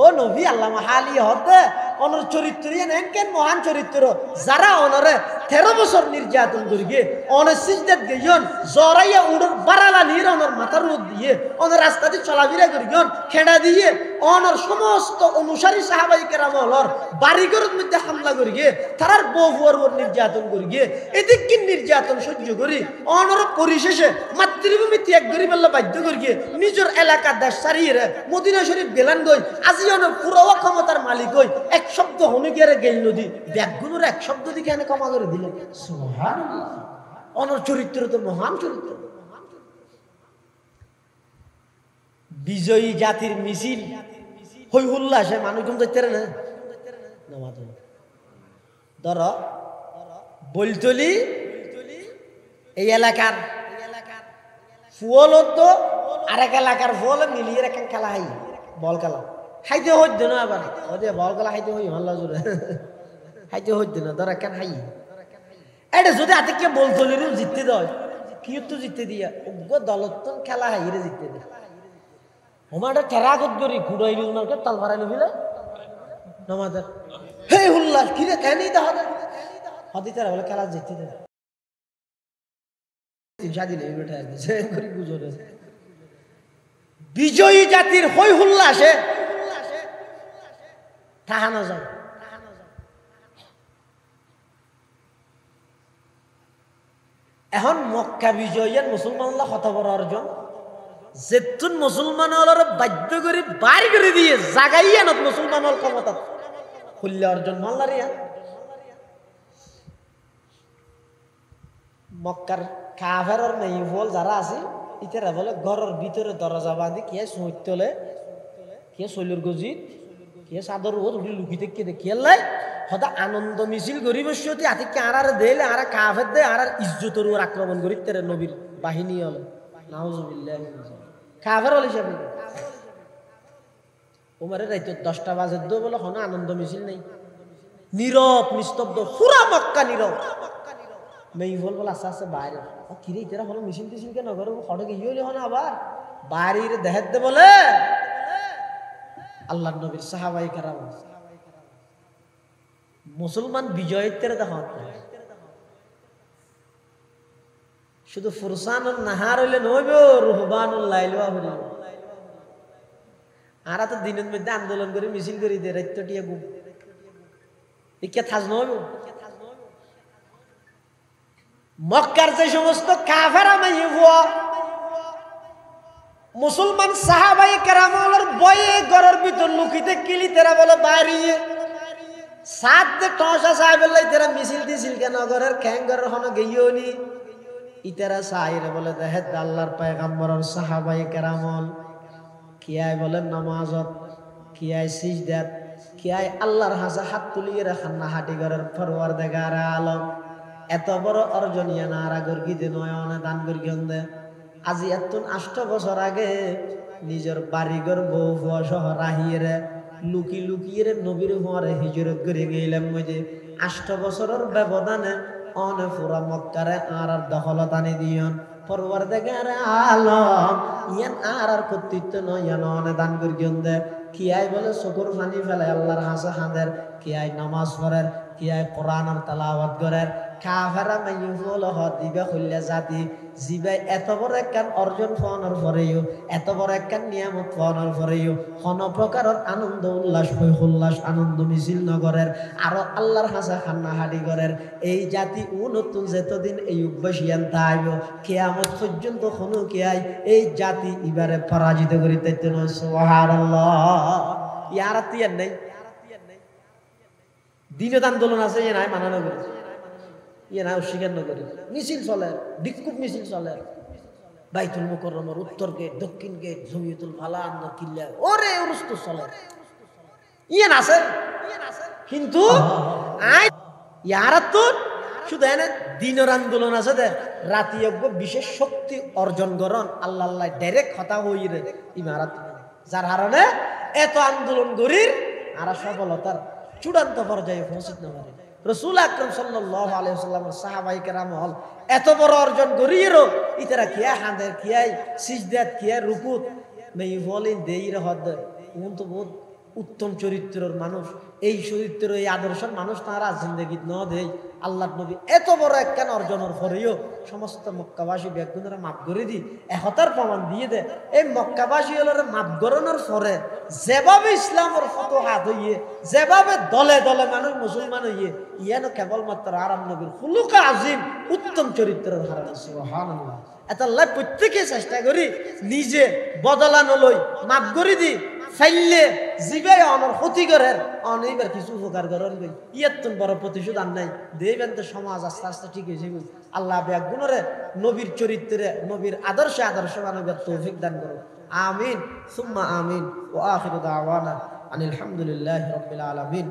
ও নবী আল্লাহ হালি হতে অনর চরিত্র নেন কেন মহান চরিত্র যারা অনরে 13 বছর নির্যাতন করিয়ে অনর সিজদাত গিয়ন জরাইয়া উড়র বারালা নির অনর মাথার রোদ দিয়ে অনর রাস্তাতে চলাফেরা করিয়ন খেড়া দিয়ে অনর সমস্ত অনুসারী সাহাবাই কেরাম হলর বাড়িঘরের মধ্যে হামলা করিয়ে তারার বহুর উপর নির্যাতন করিয়ে এদিক কি নির্যাতন সহ্য করি অনর পরিশেষে মাতৃভূমি ত্যাগ করি বললে বাধ্য করিয়ে নিজের এলাকা দেশ ছাড়িয়ে মদিনা শরীফ গেলেন গই আজি অনর পুরো ক্ষমতার মালিক হই এক শব্দ হনে গিয়ে গেল নদী ব্যাগগুলোর এক শব্দ দিকে এনে ক্ষমা করে দিলেন সুবহানাল্লাহ। অনর চরিত্র তো মহান চরিত্র। বিজয়ী জাতির মিছিল হই উল্লাসে মানুষ কিন্তু না ধর বলতলি এই এলাকার ফুল তো আরেক এলাকার ফুল মিলিয়ে রাখেন খেলা হাই বল খেলা হাইতে হইত না আবার ওদের বল খেলা হাইতে হই হল্লা জোরে হাইতে হইত না ধর একখান হাই এটা যদি হাতে কে বল চলিরও জিততে দেয় কি তো জিততে দিয়া উগ্র দলতন খেলা হাইরে জিততে দেয় ওমাটা টেরা করি ঘুরাইল ওনাকে তাল ভাড়াইল ফিলে নমাদের হে হুল্লাস কিরে কেনই দা হদি তারা বলে খেলা জিততে দেয় বিজয়ী জাতির হই হুল্লাসে ঠাহানো যায় এখন মক্কা বিজয়ের মুসলমানরা কত বড় অর্জন যেতুন মুসলমান বাধ্য করে বাড়ি করে দিয়ে জাগাইয়া নত মুসলমান ক্ষমতা হুল্লা অর্জন মাল্লারিয়া মক্কার কাফের নেই বল যারা আছে ইতারা বলে ঘরের ভিতরে দরজা বাঁধি কে সৈত্যলে কে শৈলর গজিত কে চাদর ওর উঠি লুকি থেকে দেখিয়ে লাই সদা আনন্দ মিছিল গরিব হাতে কে আর দেলে আর কাফের দে আর ইজ্জতর ওর আক্রমণ করি তেরে নবীর বাহিনী হলে নাউজুবিল্লাহ কাফের হল হিসাবে ওমারে রাইত 10টা বাজে দো বলে হন আনন্দ মিছিল নেই নীরব নিস্তব্ধ পুরা মক্কা নীরব মেয়ে বল বলে আস্তে আস্তে বাইরে কিরে ইতারা হলো মিছিল টিছিল কেন ঘরে খড়ে গিয়ে হলে হন আবার বাড়ির দেখাত দে বলে আল্লাহ নবীর সাহাবাই কারাম মুসলমান বিজয়ের তেরে দেখুন শুধু ফুরসানুল নাহার হইলে নইব রুহবানুল লাইলওয়া হইল আর তো দিনের মধ্যে আন্দোলন করে মিছিল করি দে রাইত টিয়া গুম ইকে থাজ নইব মক্কার যে সমস্ত কাফেরা মাইয়ে হুয়া মুসলমান সাহাবাই কেরামলের বয়ে ঘরের ভিতর লুকিতে কিলি তেরা বলে বাড়িয়ে সাত দে টসা সাহেবের তেরা মিছিল দিছিল কেন ঘরের খ্যাং ঘরের হন গেইও নি ইতারা সাহিরে বলে দেখে আল্লাহর পয়গম্বরের সাহাবাই কেরামল কিয়াই বলে নামাজত কিয়াই সিজদাত কিয়াই আল্লাহর হাসা হাত তুলিয়ে রাখান না হাটি ঘরের পরওয়ারদিগার আলম এত বড় অর্জনিয়া না আর গর্গিতে নয় অনে দান গর্গিয়ন দে আজি এত 8 বছর আগে নিজের বাড়িঘর বউ ফুয়া সহ রাহিয়ে লুকি লুকিয়ে নবীর হওয়ারে হিজরত করে গেলাম যে 8 বছরের ব্যবধানে অনে পুরা মক্কারে আর দখলত আনি দিয়ন পরওয়ারদিগার আলম ইয়ান আর কর্তৃত্ব নয় ইয়ান অনে দান গর্গিয়ন দে কিয়াই বলে চকুর পানি ফেলে আল্লাহর হাসা হাঁদের কিয়াই নামাজ পড়ের কিয়াই কোরআনের তেলাওয়াত করের কাফেরা মাইয়ুল হদ দিবে হইলে জাতি জিবাই এত বড় একখান অর্জন পাওয়ার পরেও এত বড় একখান নিয়ামত পাওয়ার পরেও কোন প্রকারের আনন্দ উল্লাস উল্লাস আনন্দ মিছিল নগরের আরো আল্লাহর হাসা খান্না হাডি করের এই জাতি ও নতুন যেতদিন এই উদ্বাসিয়ান তাইব কিয়ামত পর্যন্ত কোনো কিয়াই এই জাতি এবারে পরাজিত করিতে সুবহানাল্লাহ ইয়ার তিয়ার নাই দিনত আন্দোলন আছে এ নাই মানানো করেছে ইয়ে না অস্বীকার নগরী মিছিল চলে বিক্ষোভ মিছিল চলে বাইতুল মুকাররমের উত্তর গেট দক্ষিণ গেট জমিয়তুল ফালাহ কিল্লা ওরে উরুস্ত চলে ইয়ে আছে কিন্তু আই ইয়ার তো শুধু এনে দিনের আন্দোলন আছে দে রাতি বিশেষ শক্তি অর্জন করন আল্লাহ আল্লাহ ডাইরেক্ট কথা হইরে ইমারত যার কারণে এত আন্দোলন করির আর সফলতার চূড়ান্ত পর্যায়ে পৌঁছিত না পারে রাসূল আকরাম সাল্লাল্লাহু আলাইহি ওয়াসাল্লামের সাহাবায়ে কেরাম হল এত বড় অর্জন করিরও ইতারা কিয়া হাঁদের কিয়াই সিজদাত কিয়া রুকুত মেই বলেন দেইর হদ উন তো বহুত উত্তম চরিত্রের মানুষ এই চরিত্রের এই আদর্শের মানুষ তারা জিন্দেগি ন দেই আল্লাহর নবী এত বড় একখান অর্জনের পরেও সমস্ত মক্কাবাসী ব্যক্তিরা মাফ করে দি একতার প্রমাণ দিয়ে দে এই মক্কাবাসী হলের মাফ করানোর পরে যেভাবে ইসলামের ফতোহাত হইয়ে যেভাবে দলে দলে মানুষ মুসলমান হইয়ে ইয়ানো কেবলমাত্র আরাম নবীর খুলুকা আজিম উত্তম চরিত্রের হারান সুবহানাল্লাহ এটা আল্লাহ প্রত্যেকে চেষ্টা করি নিজে বদলানো লই মাফ করে দি ফাইলে জিবে অনর ক্ষতি করেন অনেকবার কিছু উপকার করেন গই ইয়াতুন বড় প্রতিশোধ আর নাই দেবেন তো সমাজ আস্তে আস্তে ঠিক হয়েছে আল্লাহ ব্যাগুণরে নবীর চরিত্রে নবীর আদর্শে আদর্শ মানবের তৌফিক দান করুন আমিন সুম্মা আমিন ওয়া আখিরু দাওয়ানা আনিল হামদুলিল্লাহি রাব্বিল আলামিন।